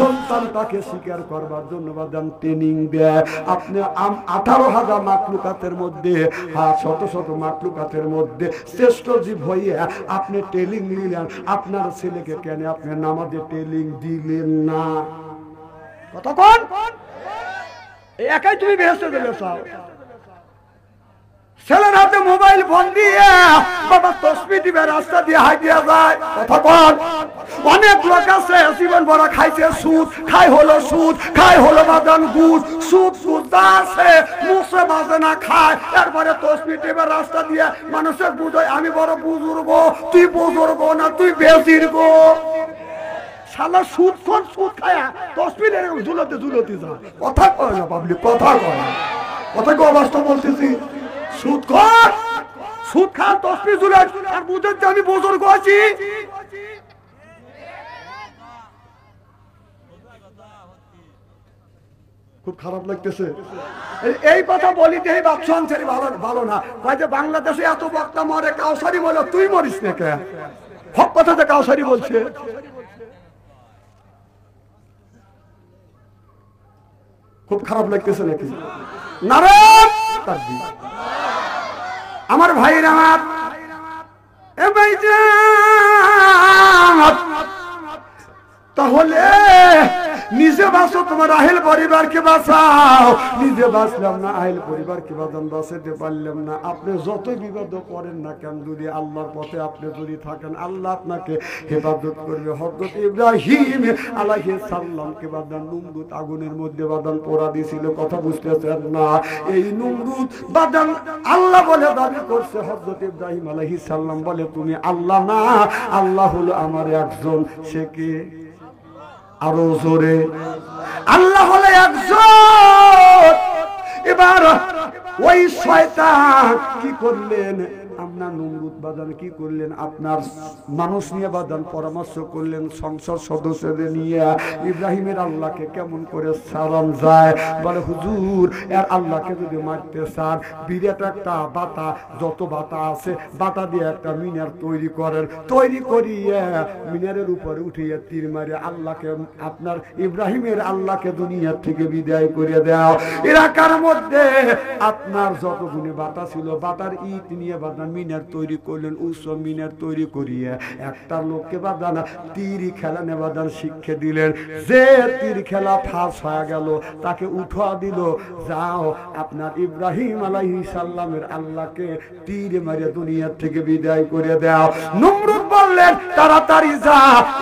সন্তানটাকে শিকার করবার জন্য বাদাম ট্রেনিং দেয়। আপনি 18,000 মাখলুকাতের মধ্যে, শত শত মাখলুকাতের মধ্যে শ্রেষ্ঠ জীব হইয়া আপনি ট্রেনিং নিলেন, আপনার ছেলেকে কেন আপনি নামাজে ট্রেনিং দিলেন না? কতক্ষণ একাই তুমি বেহেশতে দিলে চাও? ছেলের হাতে মোবাইল ফোন দিয়ে বাবা তসবিহ দিবে, রাস্তা দিয়ে হাঁটিয়ে যায়। কতক্ষণ অনেক লোক আছে জীবন ভরা খাইছে সুদ, খাই হলো সুদ, খাই হলো বাদান গুড়, সুদ সুদ আছে মুখে বাজে না খায়, এরপরে তসবিহ দিবে রাস্তা দিয়ে, মানুষের বুঝায় আমি বড় বুজুর্গ, তুই বুজুর্গ না, তুই বেজির্গ। শালা সুদ কোন সুদ খায়া তসবিহ এরকম ঝুলতে ঝুলতে যায়। কথা কয় না পাবলিক, কথা কয় না, কথা কয় অবস্থা বলতেছি। সুদ খোর সুদ খান তসবি ঝুলে আর বুঝেন যে আমি বুজুর্গ আছি। খুব খারাপ লাগতেছে এই কথা বলি যে বাদশাহ আনসারী ভালো না, যে বাংলাদেশে এত বক্তা মরে, কাউসারি বলে তুই মরিস না কে? হক কথা যে কাউসারি বলছে। খুব খারাপ লাগতেছে নাকি? নারায়ণ তাকবীর। আমার ভাইরা, আমার এ ভাইজান, তাহলে নিজে বাঁচো, তোমার আহেল পরিবারকে বাঁচাও। নিজে বাঁচলাম না, আহেল পরিবারকে বাঁচাতে পারলাম না। আপনি যতই বিপদ করেন না কেন, যদি আল্লাহর পথে আপনি যদি থাকেন, আল্লাহ আপনাকে হেফাজত করবে। হযরত ইব্রাহিম আলাইহিস সালামকে বাদান নমরুদ আগুনের মধ্যে বাদান পোড়া দিয়েছিল, কথা বুঝতেছেন না? এই নমরুদ বাদান আল্লাহ বলে দাবি করছে, হযরত ইব্রাহিম আলাইহিস সালাম বলে তুমি আল্লাহ না, আল্লাহ হলো আমার একজন। সে কি? আরো জোরে, আল্লাহ হলো একজন। এবার ওই শয়তান কি করলেন? আপনার নমরুদ বাদান কি করলেন? আপনার মানুষ নিয়ে বাদান পরামর্শ করলেন, সংসদ সদস্যদের নিয়ে ইব্রাহিমের আল্লাহকে কেমন করে সালাম যায়। বলে হুজুর, এর আল্লাহকে যদি মারতে চান, বিরাট একটা বাতা, যত বাতা আছে বাতা দিয়ে একটা মিনার তৈরি করেন, তৈরি করিয়ে মিনারের উপরে উঠিয়ে তীর মারে আল্লাহকে, আপনার ইব্রাহিমের আল্লাহকে দুনিয়ার থেকে বিদায় করে দাও। এলাকার মধ্যে আপনার যতগুলি বাতা ছিল, বাতার ইট নিয়ে বাদান মিনার তৈরি করলেন। উচ্চ মিনার তৈরি করিয়ে একটা লোককে বাদান তীর খেলানে বাদান শিক্ষা দিলেন। যে তীর খেলা ফাঁস হয়ে গেল তাকে উঠা দিল, যাও আপনার ইব্রাহিম আলাইহিস সালামের আল্লাহকে তীর মারে দুনিয়ার থেকে বিদায় করে দাও। নমরুদ বললেন তাড়াতাড়ি যা,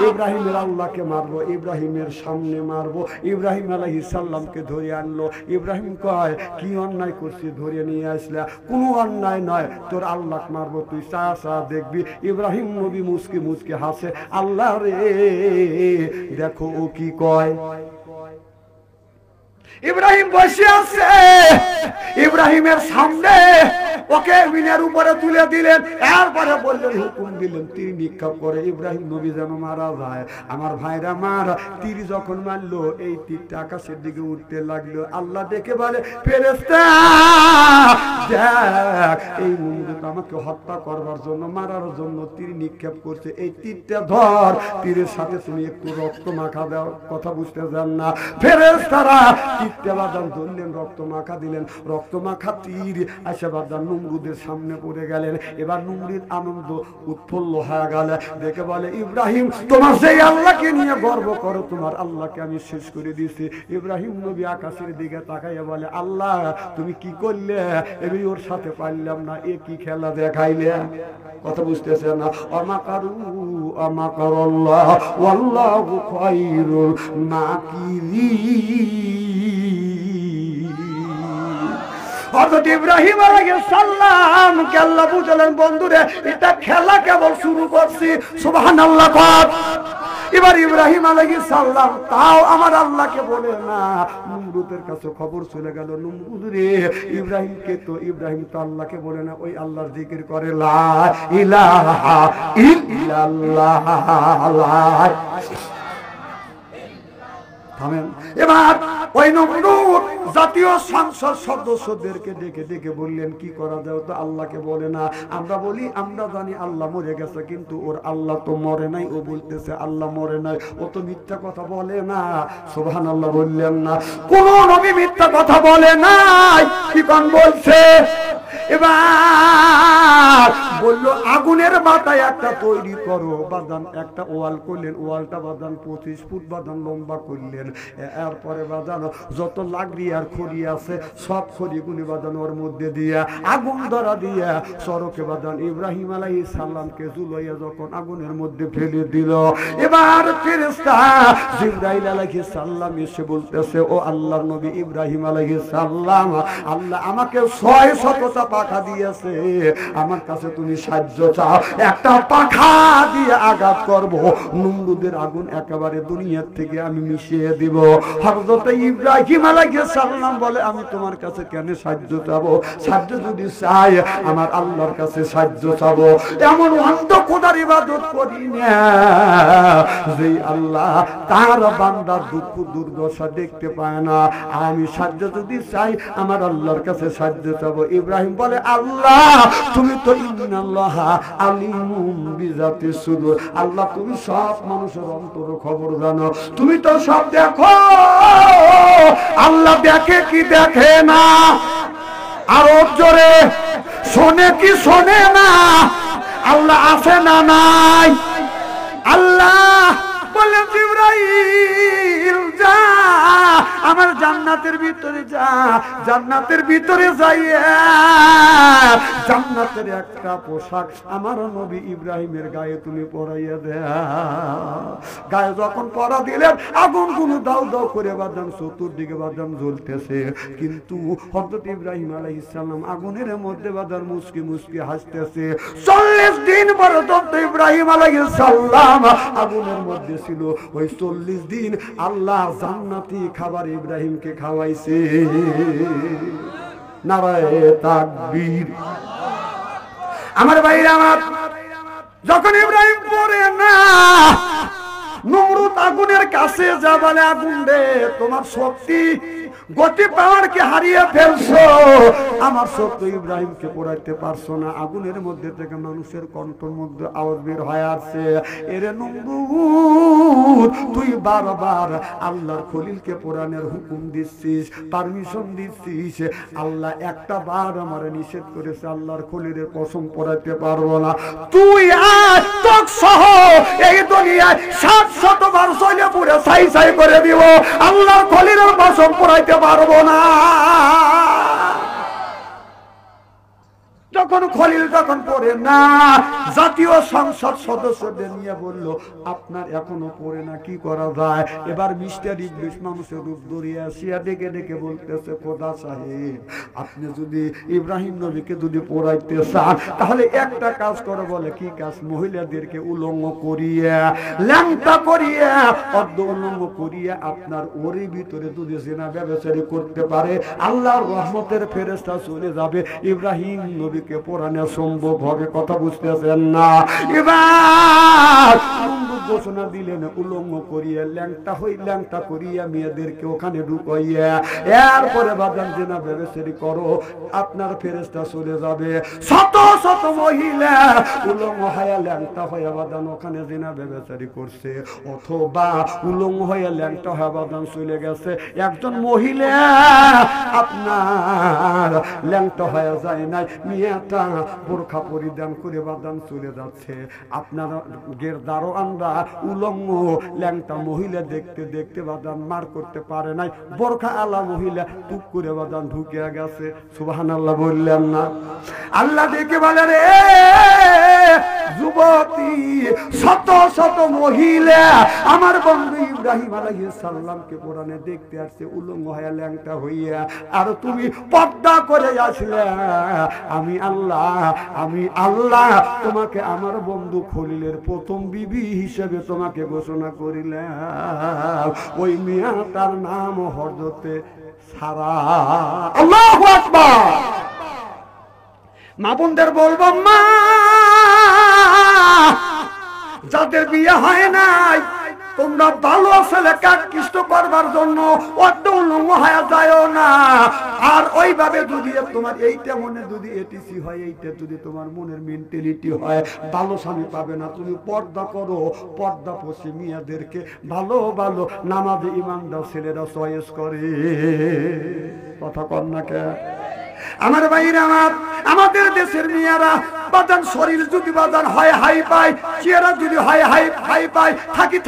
ইব্রাহিমের আল্লাহকে মারবো, ইব্রাহিমের সামনে মারবো। ইব্রাহিম আলাইহিস সালামকে ধরে আনলো। ইব্রাহিম কয়, কি অন্যায় করছিস, ধরে নিয়ে আসলে? কোনো অন্যায় নয়, তোর আল্লাহ মারবো, তুই চা চা দেখবি। ইব্রাহিম নবী মুসকি মুসকি হাসে, আল্লাহ রে দেখো ও কি কয়। ইব্রাহিম বসে আছে, ইব্রাহিমের সামনে ওকে মিনার উপরে তুলে দিলেন। এরপরে বললেন, হুকুম দিলেন তীর নিক্ষেপ করে ইব্রাহিম নবী যেন মারা যায়। আমার ভাইরা, মার তীর যখন মারলো, এই তীরটা আকাশের দিকে উঠতে লাগলো। আল্লাহ দেখে বলে, ফেরেশতা দেখ, এই নমরুদ আমাকে হত্যা করবার জন্য, মারার জন্য তীর নিক্ষেপ করছে। এই তীরটা ধর, তীরের সাথে তুমি একটু রক্ত মাখা দাও। কথা বুঝতে যান না? ফেরেশতারা তীরটা বাদান ধরলেন, রক্ত মাখা দিলেন। রক্ত মাখা তীর আসে বাদান নমরুদের সামনে পড়ে গেলেন। এবার নমরুদ আনন্দ উৎফুল্ল হয়ে গেল, দেখে বলে, ইব্রাহিম তোমার সেই আল্লাহকে নিয়ে গর্ব করো, তোমার আল্লাহকে আমি শেষ করে দিয়েছি। ইব্রাহিম নবী আকাশের দিকে তাকাইয়া বলে, আল্লাহ তুমি কি করলে? আমি ওর সাথে পারলাম না, এ কি খেলা দেখাইলে? কথা বুঝতেছে না? আমাকারু আমাকারাল্লাহ ওয়াল্লাহু খায়রুল মাকিরিন। হযরত ইব্রাহিম আলাইহিস সালামকে আল্লাহ বুঝালেন, বন্ধুরে এটা খেলা কেবল শুরু করছি। সুবহানাল্লাহ। এবার ইব্রাহিম আলাইহিস সালাম তাও আমার আল্লাহকে বলে না। নমরুদের কাছে খবর চলে গেল, নমরুদ রে ইব্রাহিমকে তো, ইব্রাহিম তো আল্লাহকে বলে না, ওই আল্লাহর জিকির করে, লা ইলাহা ইল্লাল্লাহ। থামেন। এবার ওই নমরুদ জাতীয় সংসদ সদস্যদেরকে ডেকে ডেকে বললেন, কি করা যায়? তো আল্লাহকে বলে না। আমরা বলি, আমরা জানি আল্লাহ মরে গেছে, কিন্তু ওর আল্লাহ তো মরে নাই। ও বলতেছে আল্লাহ মরে নাই, ও তো মিথ্যা কথা বলে না। সুবহানাল্লাহ বললেন না? কোন নবী মিথ্যা কথা বলে নাই। কি কোন বলছে? এবার বললো, আগুনের বাতায় একটা তৈরি করো। বাদান একটা ওয়াল করলেন, ওয়ালটা বাদান 25 ফুট বাদান লম্বা করলেন। এরপরে বাদান যত লাকড়ি আর খড়ি আছে সব খড়িগুলি বাদান ওর মধ্যে দিয়া আগুন ধরা দিয়া সড়কে বাদান ইব্রাহিম আলাইহিস সালামকে ঝুলাইয়া যখন আগুনের মধ্যে ফেলে দিল, এবার ফেরেশতা জিবরাইল আলাইহিস সালাম এসে বলতেছে, ও আল্লাহর নবী ইব্রাহিম আলাইহিস সালাম, আল্লাহ আমাকে 600টা পাখা দিয়েছে, আমার কাছে তুমি সাহায্য চাও একটা পাখা দিয়ে আঘাত করব, নমরুদের আগুন একেবারে দুনিয়ার থেকে আমি মিশিয়ে দিব। হযরত ইব্রাহিম আলাইহিস সালাম বলে আমি তোমার কাছে কেন সাহায্য চাবো? সাহায্য যদি চাই আমার আল্লাহর কাছে সাহায্য চাবো। এমন অন্ধ খোদার ইবাদত করি না যে আল্লাহ তার বান্দার দুঃখ দুর্দশা দেখতে পায় না। আমি সাহায্য যদি চাই আমার আল্লাহর কাছে সাহায্য চাবো। ইব্রাহিম বলে আল্লাহ তুমি তো ইন্নাল্লাহ আলিমুম বিজাতি সুদূর, আল্লাহ তুমি সব মানুষের অন্তর খবর জানো, তুমি তো সব দেখো। আল্লাহ দেখে কি দেখে না? আরো জোরে, শোনে কি শোনে না? আল্লাহ আছে না নাই? আল্লাহ বলে জিবরাইল যা আমার জান্নাতের ভিতরে যা, জান্নাতের ভিতরে যাইয়া জান্নাতের একটা পোশাক আমার নবী ইব্রাহিমের গায়ে তুমি পরাইয়া দেয়া। গায়ে যখন পরা দিলেন আগুন গুলো দাও দাও করে বাদাম চতুর্দিকে বাদাম জ্বলতেছে, কিন্তু হযরত ইব্রাহিম আলাইহিস সালাম আগুনের মধ্যে বাদাম মুস্কি মুস্কি হাসতেছে। 40 দিন পর্যন্ত ইব্রাহিম আলাইহিস সালাম আগুনের মধ্যে ছিল। ওই 40 দিন আল্লাহ জান্নাতি খাবার ইব্রাহিমকে খাওয়াইছে। নারায়ে তাকবীর। আমার ভাইরা আমার, যখন ইব্রাহিম পড়ে না নমরুদ আগুনের কাছে যা বলে আগুন রে তোমার শক্তি গতি পাওয়ারকে হারিয়ে ফেলছো, আমার শক্তি ইব্রাহিমকে পোড়াইতে পারছো না। আগুনের মধ্যে থেকে মানুষের কণ্ঠের মধ্যে আওয়াজ বের হয়ে আসছে, এরে নমরুদ তুই বারবার আল্লাহর খলিলকে পোড়ানোর হুকুম দিচ্ছিস, পারমিশন দিচ্ছিস, আল্লাহ একটা বার আমার নিষেধ করেছে আল্লাহর খলিলের কসম পোড়াইতে পারবো না। তুই আজ তোক সহ এই দুনিয়ায় 700 বার চলে পুরে ছাই ছাই করে দিব, আল্লাহর খলিলের কসম পোড়াইতে পারবো না। যখন খলিল যখন পড়ে না, জাতীয় সংসদ সদস্যদের নিয়ে বলল আপনার এখনো পড়ে না, কি করা যায়? এবার মিস্টার ইংলিশ মানুষের রূপ ধরিয়ে আসিয়া ডেকে ডেকে বলতেছে খোদা সাহেব আপনি যদি ইব্রাহিম নবীকে যদি পড়াইতে চান তাহলে একটা কাজ করে। বলে কি কাজ? মহিলাদেরকে উলঙ্গ করিয়া ল্যাংটা করিয়া অর্ধ উলঙ্গ করিয়া আপনার ওরই ভিতরে যদি জিনা ব্যভিচারী করতে পারে আল্লাহর রহমতের ফেরেশতা চলে যাবে, ইব্রাহিম নবী পোড়ানো সম্ভব হবে। কথা বুঝতেছেন না? এবার ঘোষণা দিলেন উলঙ্গ করিয়া ল্যাংটা করিয়া মেয়েদেরকে ওখানে ঢুকাইয়া এরপরে বাদাম জেনা ব্যবসায়ী করো, আপনার ফেরেশতা চলে যাবে। শত শত মহিলা উলঙ্গ হয়ে ল্যাংটা হয়ে বাদাম ওখানে জেনা ব্যবসায়ী করছে, অথবা উলঙ্গ হয়ে ল্যাংটা হয়ে বাদাম চলে গেছে। একজন মহিলা আপনার ল্যাংটা হয়ে যায় নাই, মেয়েটা বোরখা পরিধান করে বাদাম চলে যাচ্ছে। আপনার দারোয়ানরা উলঙ্গ ল্যাংটা মহিলা দেখতে দেখতে বাদাম মার করতে পারে নাই, বোরখা আলা মহিলা টুক করে বাদাম ঢুকে গেছে। সুবহানাল্লাহ বললেন না? আল্লাহ দেখে বলে রে যুবতী, শত শত মহিলা আমার বন্ধু ইব্রাহিম আলাইহিস সালামকে কোরআনে দেখতে আসছে উলঙ্গ হয়ে ল্যাংটা হইয়া, আর তুমি পর্দা করে আসলে। আমি আল্লাহ তোমাকে আমার বন্ধু খলিলের প্রথম বিবি হিসেবে তোমাকে ঘোষণা করিলাম। ওই মেয়েটার নাম হযরতে সারা। আল্লাহু আকবার। মা বোনদের বলবো, মা যাদের বিয়ে হয় নাই তোমরা ভালো ছেলেকে আকৃষ্ট করবার জন্য অত উলঙ্গ হয়ে যায় না। আর ওইভাবে যদি তোমার এইটা মনে যদি এটিসি হয়, এইটা যদি তোমার মনের মেন্টালিটি হয়, ভালো স্বামী পাবে না। তুমি পর্দা করো, পর্দা পশি মেয়েদেরকে ভালো ভালো নামাজে ইমানদার ছেলেরা চয়েস করে। কথা কর না কে? আমার ভাইরা, আমাদের দেশের মেয়েরা বাজান শরীর যদি বাজান হয় হাই পাই, চেহারা যদি হয় হাই পাই,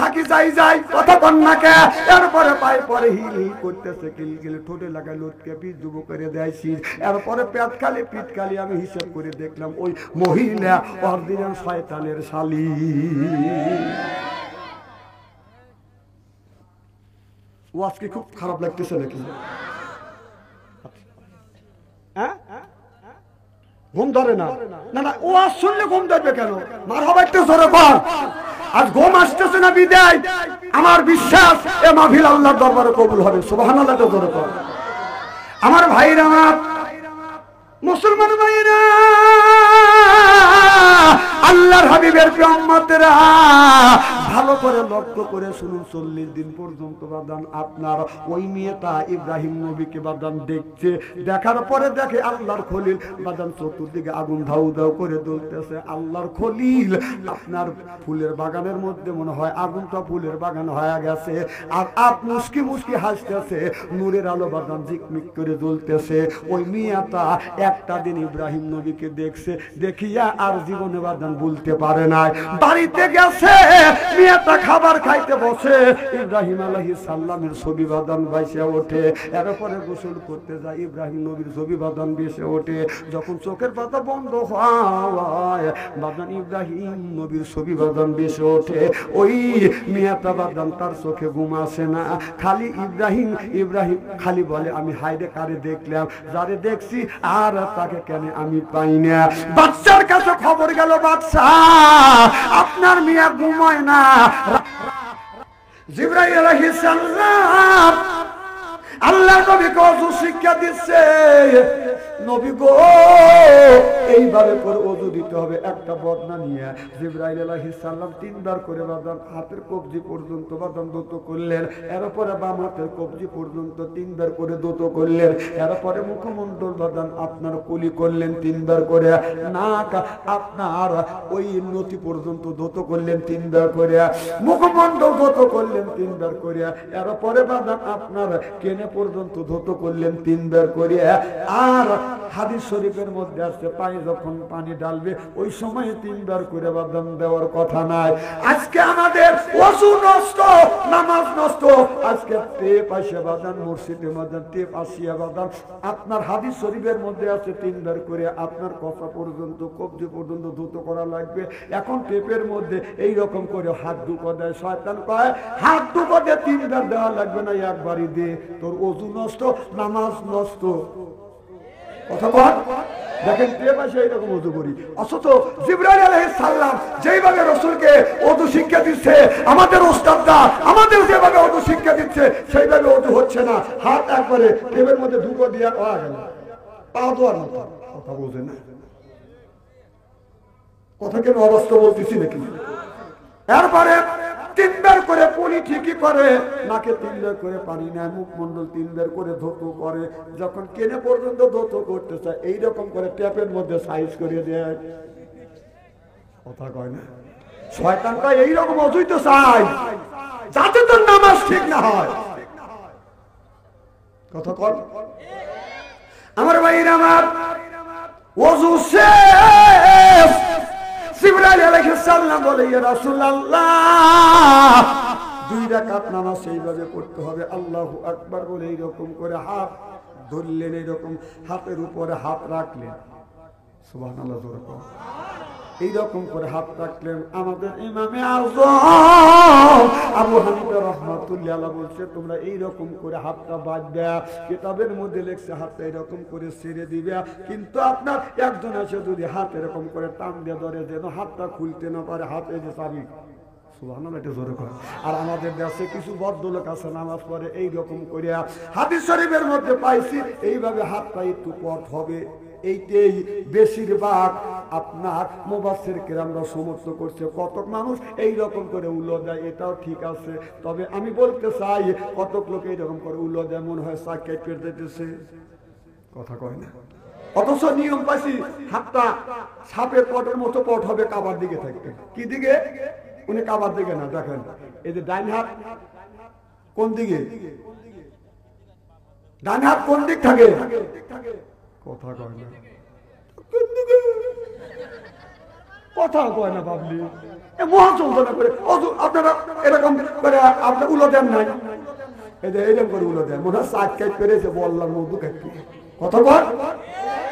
থাকি যাই কথা কন না কে? এরপরে পাই পরে হিল করতেছে, কিল ঠোঁটে লাগায় লোটকে পিঠ ডুবো করে দেয়ছি, এরপরে পেট খালি আমি হিসাব করে দেখলাম ওই মহিলা অরিজিনাল শয়তানের শালী। ও আজকে খুব খারাপ লাগতেছে নাকি? ঘুম ধরে না? না না, ও আজ শুনলে ঘুম ধরবে কেন? মারহাবা একটু জোরে কর। আজ ঘুম আসতেছে না বিদায়, আমার বিশ্বাস এ মাহফিল আল্লাহর দরবারে কবুল হবে। সুবহানাল্লাহ জোরে কর। আমার ভাইরা, আমার মুসলমান ভাইরা, আল্লাহর হাবিবের উম্মতেরা ভালো করে লক্ষ্য করে শুনুন। 40 দিন পর্যন্ত বাদান আপনার ওই মেয়েটা ইব্রাহিম নবীকে বাদান দেখছে। দেখার পরে দেখে আল্লাহর খলিল বাদান চতুর্দিকে আগুন ধাউ ধাউ করে জ্বলতেছে। আল্লাহর খলিল আপনার ফুলের বাগানের মধ্যে মনে হয় আগুনটা ফুলের বাগান হয়ে গেছে, আর আপ মুস্কি মুস্কি হাসতেছে, নূরের আলো বাদান ঝিকমিক করে জ্বলতেছে। ওই মেয়েটা একটা দিন ইব্রাহিম নবীকে দেখছে, দেখিয়া আর জীবনে বাদান বলতে পারে নাই। বাড়িতে গেছে, মেয়েটা খাবার খাইতে বসে, ইব্রাহিম আলাইহিস সালামের ছবি বাদান ভাইসে ওঠে। এরপরে গোসল করতে যায়, ইব্রাহিম নবীর ছবি বাদান ভেসে ওঠে। যখন চোখের পাতা বন্ধ হয় বাদান ইব্রাহিম নবীর ছবি বাদান ভেসে ওঠে। ওই মেয়েটা বাদান তার চোখে ঘুম আসে না, খালি ইব্রাহিম ইব্রাহিম খালি বলে আমি হাইরে কারে দেখলাম, যারে দেখছি আর তাকে কেন আমি পাই না। বাচ্চার কাছে খবর গেল, বাচ্চা আপনার মেয়ে ঘুমায় না। জিবরাইল আলাইহিস সালাম আল্লাহর নবীকে ওযু শিক্ষা দিচ্ছে, নবী গো এইভাবে করে ওযু দিতে হবে। একটা বদনা নিয়ে জিবরাইল আলাইহিস সালাম 3 বার করে বাদান হাতের কবজি পর্যন্ত বাদান দত করলেন। এরপরে বাম হাতের কবজি পর্যন্ত 3 বার করে দত করলেন। এরপরে মুখমণ্ডল বাদান আপনার কুলি করলেন 3 বার করে। নাক আপনার ওই নতি পর্যন্ত দত করলেন 3 বার করে। মুখমণ্ডল দত করলেন 3 বার করে। এরপরে বাদান আপনার কেনে পর্যন্ত ধুত করলেন 3 বার করে। আর হাদিস শরীফের মধ্যে আছে পায়ে যখন পানি ডালবে ওই সময় 3 বার করে বাদান দেওয়ার কথা নাই। আজকে আমাদের ওযু নষ্ট, নামাজ নষ্ট। আজকে টেপ আসে বাদান মসজিদে বাদান, টেপ আসিয়া বাদান আপনার হাদিস শরীফের মধ্যে আছে 3 বার করে আপনার কথা পর্যন্ত কবজি পর্যন্ত ধুত করা লাগবে। এখন টেপের মধ্যে এই রকম করে হাত দুটো দেয়, শয়তান কয় হাত দুটো দিয়ে 3 বার দেওয়া লাগবে না, একবারই দে, তোর ওযু নষ্ট, নামাজ নষ্ট। কথা বল। দেখেন টেপ আসে এইরকম ওযু করি, অথচ জিবরাইল আলাইহিস সালাম যেইভাবে রাসূলকে ওযু শিক্ষা দিচ্ছে, আমাদের ওস্তাদরা আমাদের যেভাবে ওযু শিক্ষা দিচ্ছে সেইভাবে ওযু হচ্ছে না। হাত একবারে টেপের মধ্যে ঢুকো দিয়া পাওয়া গেল, পা ধোয়ার মতো। কথা বোঝেন না, কথা কেন অবস্থা বলতেছি নাকি? এরপরে 3 বার করে পুলি ঠিকই করে, নাকে 3 বার করে পানি নেয়, মুখমণ্ডল 3 বার করে ধৌত করে। যখন কেনে পর্যন্ত ধৌত করতে চায় এইরকম করে ট্যাপের মধ্যে সাইজ করে দেয়। কথা কয় না, শয়তানটা এইরকম অজুই তো চাই যাতে তোর নামাজ ঠিক না হয়। কথা কর আমার ভাইরা, আমার ওযু শেষ। জিবরাইল আলাইহিস সালাম বলে ইয়া রাসূলুল্লাহ 2 রাকাত নামাজ এইভাবে পড়তে হবে। আল্লাহু আকবার বলে এইরকম করে হাত ধরলেন, এইরকম হাতের উপরে হাত রাখলেন। সুবহানাল্লাহ জোরে বল। এইরকম করে হাত রাখলেন। আমাদের ইমামে আযম আবু হানিফা রাহমাতুল্লাহ আলাইহি বলছে তোমরা এইরকম করে হাতটা বাঁধবা। কিতাবের মধ্যে লেখছে হাতটা এরকম করে ছেড়ে দিবে, কিন্তু আপনার একজন এসে যদি হাত এরকম করে টান দিয়ে ধরে যেন হাতটা খুলতে না পারে, হাতে যে চাবি। সুবহানাল্লাহ, এটা জোরে কর। আর আমাদের দেশে কিছু ভদ্রলোক আছে নামাজ পড়ে এইরকম করে, হাদিস শরীফের মধ্যে পাইছি এইভাবে হাতটা একটু পথ হবে। এইটাই বেশিরভাগ আপনার মুফাসসির কেরামরা সমর্থন করছে। কতক মানুষ এই রকম করে উলো দেয়, এটাও ঠিক আছে। তবে আমি বলতে চাই কতক লোক এইরকম করে উলো দেয়, মনে হয় সাকেট পেট দিতেছে। কথা কয় না, অথচ নিয়ম পাইছি হাতটা সাপের পটের মতো পট হবে, কাবার দিকে থাকবে। কি দিকে? উনি কাবার দিকে না, দেখেন এই যে ডাইন হাত কোন দিকে, ডান হাত কোন দিক থাকে? কথা কয় না, কথা কয় না বাবলি, মহা চলতনা করে আপনারা এরকম করে আপনার উলো দেন নাই, এই যে এইরকম করে উলো দেন, মনে হয় শাক কাট পেরেছে বললাম মধু কাটতে। কথা কয়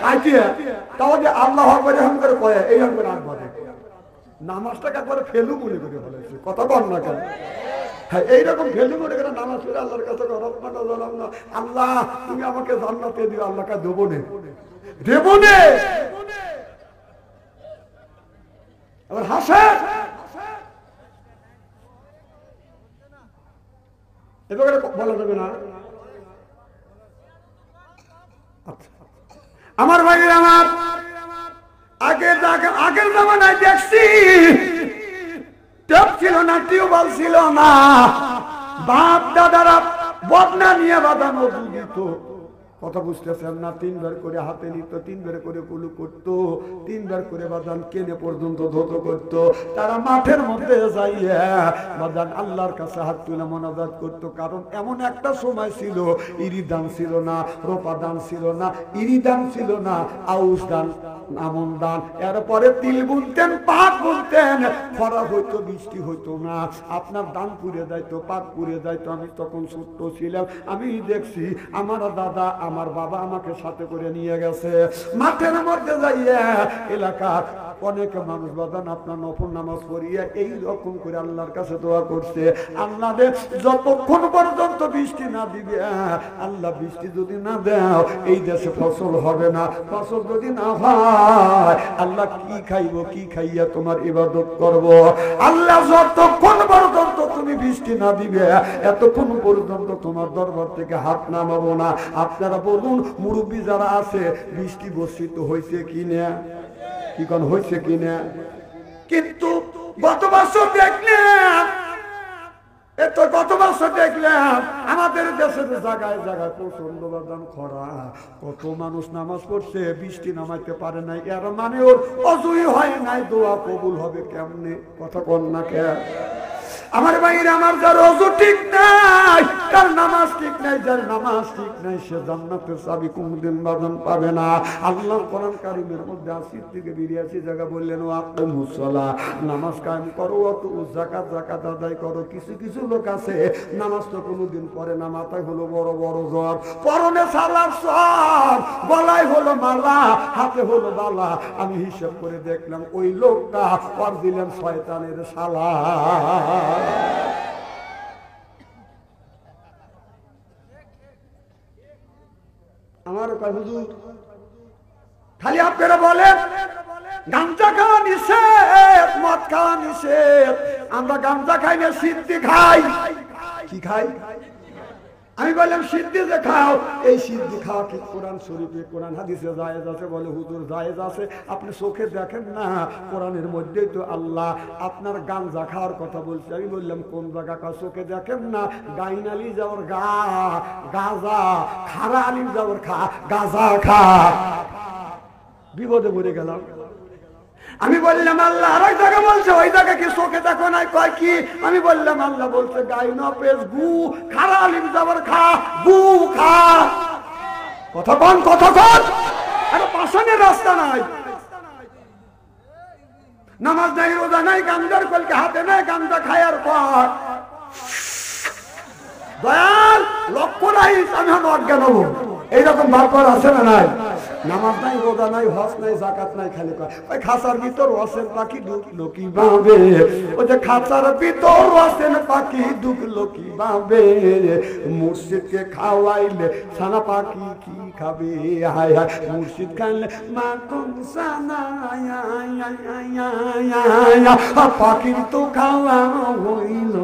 কাটিয়ে তাহলে আল্লাহ করে এরকম করে কয়, এইরকম করে আট বাজে নামাজটাকে একবারে ফেলু মনে করে বলেছে। কথা কর না কেন? হ্যাঁ, এইরকম ফেলু মনে করে নামাজ পড়ে আল্লাহর কাছে আল্লাহ তুমি আমাকে জান্নাতে দিও, আল্লাহকে দেবো নে, দেবো নে। এবার বলা যাবে না। আমার ভাইয়ের আমার আগের জামানায় দেখছি টেপ ছিল না, টিউবওয়েল ছিল না, বাপ দাদারা বদনা নিয়ে বাঁধানো দিত। কথা বুঝতেছেন না? 3 বার করে হাতে নিত, 3 বার করে কুলু করতো, 3 বার করে বাদান কেনে পর্যন্ত ধৌত করত। তারা মাঠের মধ্যে যাইয়া বাদান আল্লাহর কাছে হাত তুলে মোনাজাত করত। কারণ এমন একটা সময় ছিল ইরি দান ছিল না, রোপা দান ছিল না, ইরি দান ছিল না, আউশ দান, আমন দান, এরপরে তিল বুনতেন, পাক বুনতেন, খরা হইতো, বৃষ্টি হইতো না, আপনার দান পুড়ে যাইতো, পাক পুড়ে যাইতো। আমি তখন ছোট্ট ছিলাম, আমি দেখছি আমার দাদা আমার বাবা আমাকে সাথে করে নিয়ে গেছে মাঠের মধ্যে যাইয়া এলাকার অনেক মানুষ বাদান আপনার নফল নামাজ পড়িয়া এই রকম করে আল্লাহর কাছে দোয়া করছে, আল্লাহ রে যতক্ষণ পর্যন্ত বৃষ্টি না দিবে, আল্লাহ বৃষ্টি যদি না দাও এই দেশে ফসল হবে না, ফসল যদি না হয় আল্লাহ কি খাইব, কি খাইয়া তোমার ইবাদত করব। আল্লাহ যতক্ষণ পর্যন্ত তুমি বৃষ্টি না দিবে এতক্ষণ পর্যন্ত তোমার দরবার থেকে হাত নামাবো না। আপনারা বলুন মুরব্বী যারা আছে বৃষ্টি বর্ষিত হয়েছে কিনা, কি কোন হয়েছে কিনা? কিন্তু গত বছর দেখলাম, গত বছর দেখলাম আমাদের দেশের জায়গায় জায়গায় প্রচন্ড বাদান খরা, কত মানুষ নামাজ পড়ছে বৃষ্টি নামাইতে পারে নাই, এর মানে ওর অজুই হয় নাই, দোয়া কবুল হবে কেমনে? কথা কন না কে? আমার ভাইরা আমার, যার অজু ঠিক নাই, তার নামাজ ঠিক নাই, যার নামাজ ঠিক নাই সে জান্নাতের চাবি কোনদিন বাজন পাবে না। আল্লাহ কোরআন কারীমের মধ্যে 80 থেকে 82 জায়গা বললেন ও আকিমুস সালাহ, নামাজ কায়েম করো, ওয়াতু যাকাত আদায় করো। কিছু কিছু লোক আছে নামাজ তো কোনোদিন পড়ে না, মাথায় হলো বড় বড় জ্বর, পরনে সালার সর, গলায় হলো মালা, হাতে হলো বালা। আমি হিসাব করে দেখলাম ওই লোকটা পর দিলেন শয়তানের শালা। আমার হুজুর খালি আপনারা বলেন গাঁজা খাওয়া নিষেধ, মদ খাওয়া নিষেধ, আমরা গাঁজা খাই না, সিদ্ধি খাই। কি খাই? আমি বললাম সিদ্ধি যে খাও, এই সিদ্ধি খাওয়া কি কোরআন শরীফে কোরআন হাদিসে জায়েজ আছে? বলে হুজুর জায়েজ আছে, আপনি চোখে দেখেন না, কোরআনের মধ্যেই তো আল্লাহ আপনার গাঁজা খাওয়ার কথা বলছে। আমি বললাম কোন জায়গা কা? চোখে দেখেন না, গাইনালি যাওয়ার গা গাজা, খারা আলি যাওয়ার খা গাজা খা। বিপদে পড়ে গেলাম। আমি বললাম আল্লাহ আর এক জায়গা বলছে, ওই জায়গা কি চোখে দেখো নাই? কয় কি? আমি বললাম আল্লাহ বলছে গাইন পেস গু খারা আলিম যাবার খা গু খা। কথা কন, কথা কন। আরে পাশানের রাস্তা নাই, নামাজ নাই, রোজা নাই, গাঞ্জার কলকে হাতে নাই, গাঞ্জা খায়ার পর দয়াল লক্ষ্য নাই, আমি অজ্ঞান হবো। এইরকম ব্যাপার আছে না নাই? নামাজ নাই, রোজা নাই, হজ নাই, জাকাত নাই, খালি ওই খাঁচার ভিতর ওয়াসেন পাখি ঢুকলো কিভাবে? ওই যে খাঁচার ভিতর ওয়াসেন পাখি ঢুকলো কিভাবে? মুর্শিদকে খাওয়াইলে ছানা পাখি কি খাবে? হায় হায়, মুর্শিদ খাইলে মাখন ছানা পাখির তো খাওয়া হইল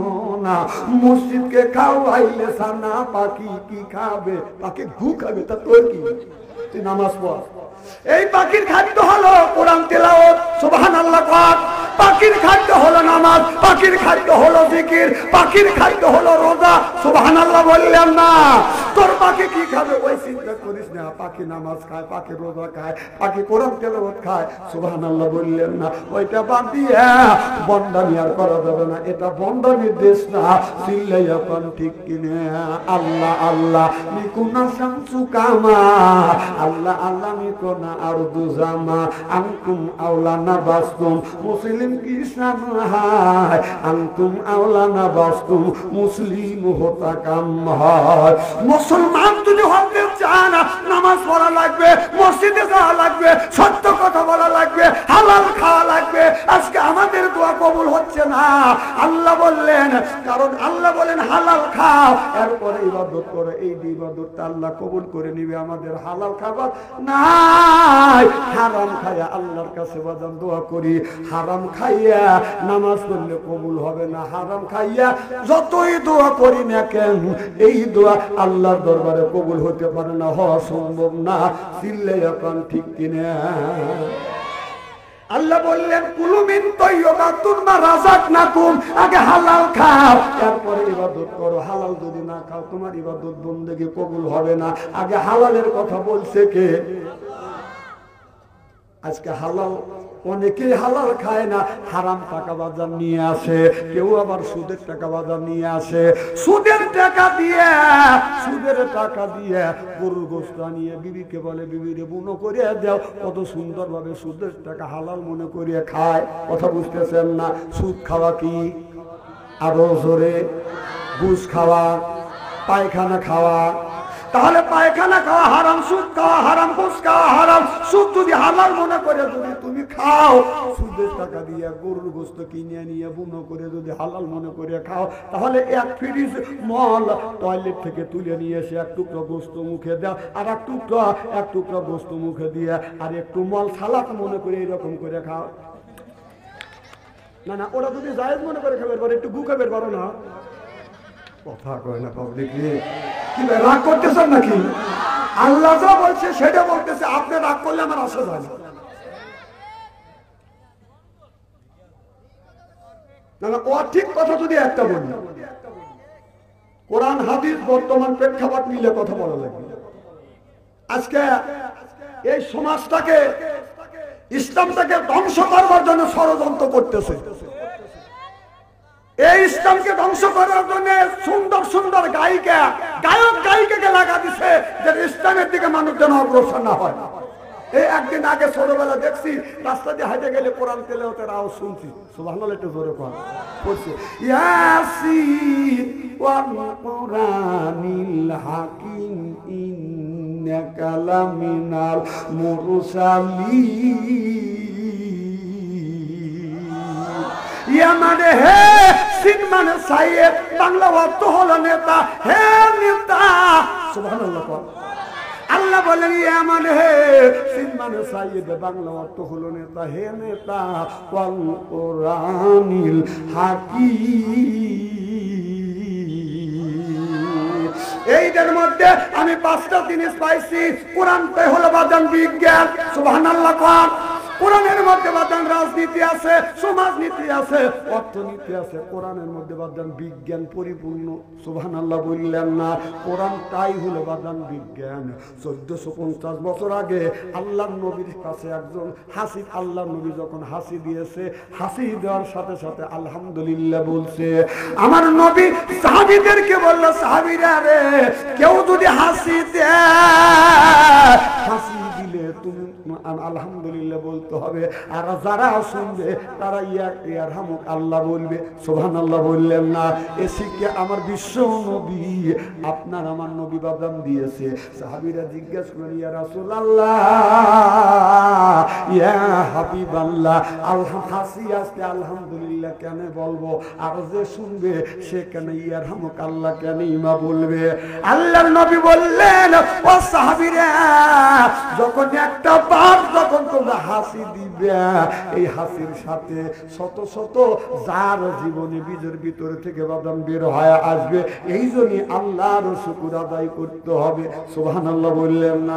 না, মুর্শিদকে খাওয়াইলে ছানা পাখি কি খাবে? পাখি ঘু খাবে, তা তোর কি? তুই নামাজ পড়। এই পাখির খাদ্য হলো কোরআন তেলাওয়াত, সুবহানাল্লাহ পাক। পাখির খাদ্য হলো নামাজ, পাখির খাদ্য হলো জিকির, পাখির খাদ্য হলো রোজা। সুবহানাল্লাহ বললেন না? তোর পাখি কি খাবে ওই চিন্তা করিস না। পাখি নামাজ খায়, পাখি রোজা খায়, পাখি কোরআন তেলাওয়াত খায়। সুবহানাল্লাহ বললেন না? ওইটা বাদ দিয়ে বন্দামি আর করা যাবে না। এটা বন্দামির দেশ না, চিল্লাইয়া কোন ঠিক কিনে? আল্লাহ আল্লাহ মিকুনা শামসু কামা, আল্লাহ আল্লাহ মিকুনা আরদু জামা, আনতুম আওলানা বাসতুম মুসলিম কিসান হায়, আনতুম আওলানা বাসতুম মুসলিম হতা কাম হয়। মুসলমান যদি হতে চান নামাজ পড়া লাগবে, মসজিদে যাওয়া লাগবে, সত্য কথা বলা লাগবে, হালাল খাওয়া লাগবে, থাকবে। আজকে আমাদের দোয়া কবুল হচ্ছে না, আল্লাহ বললেন, কারণ আল্লাহ বলেন হালাল খাও, এরপরে ইবাদত করো। এই ইবাদতটা আল্লাহ কবুল করে নিবে। আমাদের হালাল খাবার নাই, হারাম খাইয়া আল্লাহর কাছে বাজান দোয়া করি। হারাম খাইয়া নামাজ পড়লে কবুল হবে না, হারাম খাইয়া যতই দোয়া করি না কেন এই দোয়া আল্লাহর দরবারে কবুল হতে পারে না, হওয়া সম্ভব না। চিল্লে এখন ঠিক কিনা? আল্লাহ বললেন কুলু মিন তাইয়্যিবাতিন মা রাযাকনাকুম, আগে হালাল খাও এরপরে ইবাদত করো। হালাল যদি না খাও তোমার ইবাদত বন্দেগী কবুল হবে না। আগে হালালের কথা বলছে কে? আজকে হালাল, অনেকেই হালাল খায় না, হারাম টাকা বাজার নিয়ে আসে, কেউ আবার সুদের টাকা বাজার নিয়ে আসে। সুদের টাকা দিয়ে গরুর গোশত নিয়ে বিবিকে বলে বিবিরে বুনো করিয়া দাও, কত সুন্দর ভাবে সুদের টাকা হালাল মনে করিয়া খায়। কথা বুঝতেছেন না? সুদ খাওয়া কি? আরো জোরে, ঘুষ খাওয়া, পায়খানা খাওয়া। তাহলে পায়খানা খাওয়া হারাম, সুদ খাওয়া হারাম, ঘুষ খাওয়া হারাম। সুদ যদি হালাল মনে করে যদি তুমি খাও, সুদের টাকা দিয়ে গরুর গোশত কিনে নিয়ে বুনো করে যদি হালাল মনে করে খাও, তাহলে এক ফ্রিজ মল টয়লেট থেকে তুলে নিয়ে এসে এক টুকরো গোশত মুখে দাও, আর এক টুকরো গোশত মুখে দিয়ে আর একটু মল সালাদ মনে করে এইরকম করে খাও। না ওরা যদি জায়েজ মনে করে খাবে, এরপর একটু গুখে বের করো না। কথা কয় না পাবলিক, কি রাগ করতেছেন নাকি? আল্লাহ যা বলছে সেটা বলতেছে, আপনি রাগ করলে আমার আসা যায় না। ও ঠিক কথা যদি একটা বলি, কোরআন হাদিস বর্তমান প্রেক্ষাপট মিলে কথা বলা লাগবে। আজকে এই সমাজটাকে, ইসলামটাকে ধ্বংস করবার জন্য ষড়যন্ত্র করতেছে। এই ইসলামকে ধ্বংস করার জন্য সুন্দর সুন্দর গায়িকাকে লাগা দিছে, যে ইসলামের দিকে মানুষ যেন অগ্রসর না হয়। এই একদিন আগে ছোটবেলা দেখছি, রাস্তা দিয়ে হাঁটে গেলে কোরআন তেলাওয়াতের আওয়াজ শুনছি। সুবহানাল্লাহ, একটু জোরে পড়ছে, ইয়াসিন ওয়াল কুরআনিল হাকিম ইন্নাকা লামিনাল মুরসালিন। মানে হে সিন মানে সাইয়েদ, বাংলা অর্থ হলো নেতা। হে নেতা, সুবহানাল্লাহ। আল্লাহ বলেন ইয়া মানে হে সিন মানে সাইয়েদ, বাংলা অর্থ হলো নেতা। হে নেতা ওয়াল কুরআনিল হাকিম। এইটার মধ্যে আমি 5টা জিনিস পাইছি। কোরআনটাই হলো বাদান বিজ্ঞান। সুবহানাল্লাহ। কোরআনের মধ্যে বাদান রাজনীতি আছে, সমাজনীতি আছে, অর্থনীতি আছে। কোরআনের মধ্যে বাদান বিজ্ঞান পরিপূর্ণ। সুবহানাল্লাহ বললেন না? কোরআনটাই হলো বাদান বিজ্ঞান। 1450 বছর আগে আল্লাহর নবীর কাছে একজন হাসি, আল্লাহর নবী যখন হাসি দিয়েছে, হাসি দেওয়ার সাথে সাথে আলহামদুলিল্লাহ বলছে। আমার নবী সাহাবীদেরকে বলল, সাহাবীরা রে, কেউ যদি হাসি দেয়, হাসি দিলে তুমি আলহামদুলিল্লাহ বলতে হবে, আর যারা শুনবে তারা ইয়ারহামুক আল্লাহ বলবে। সুবহানাল্লাহ বললেন না? এ শিক্ষা আমার বিশ্ব নবী, আপনার আমার নবী বাদাম দিয়েছে। সাহাবীরা জিজ্ঞেস করেন, ইয়া রাসূলুল্লাহ, ইয়া হাবিবাল্লাহ, হাসি আসতে আলহামদুলিল্লাহ কেন বলবো, আর যে শুনবে সে কেন ইয়ারহামুক আল্লাহ কেন ইমা বলবে? আল্লাহর নবী বললেন, ও সাহাবীরা, যখন একটা বার যখন তোমরা হাসি দিবে, এই হাসির সাথে শত শত যার জীবনে বীজের ভিতরে থেকে বাদাম বের হয়ে আসবে। এই জন্য আল্লাহর শুকর আদায় করতে হবে। সুবহানাল্লাহ বললেন না?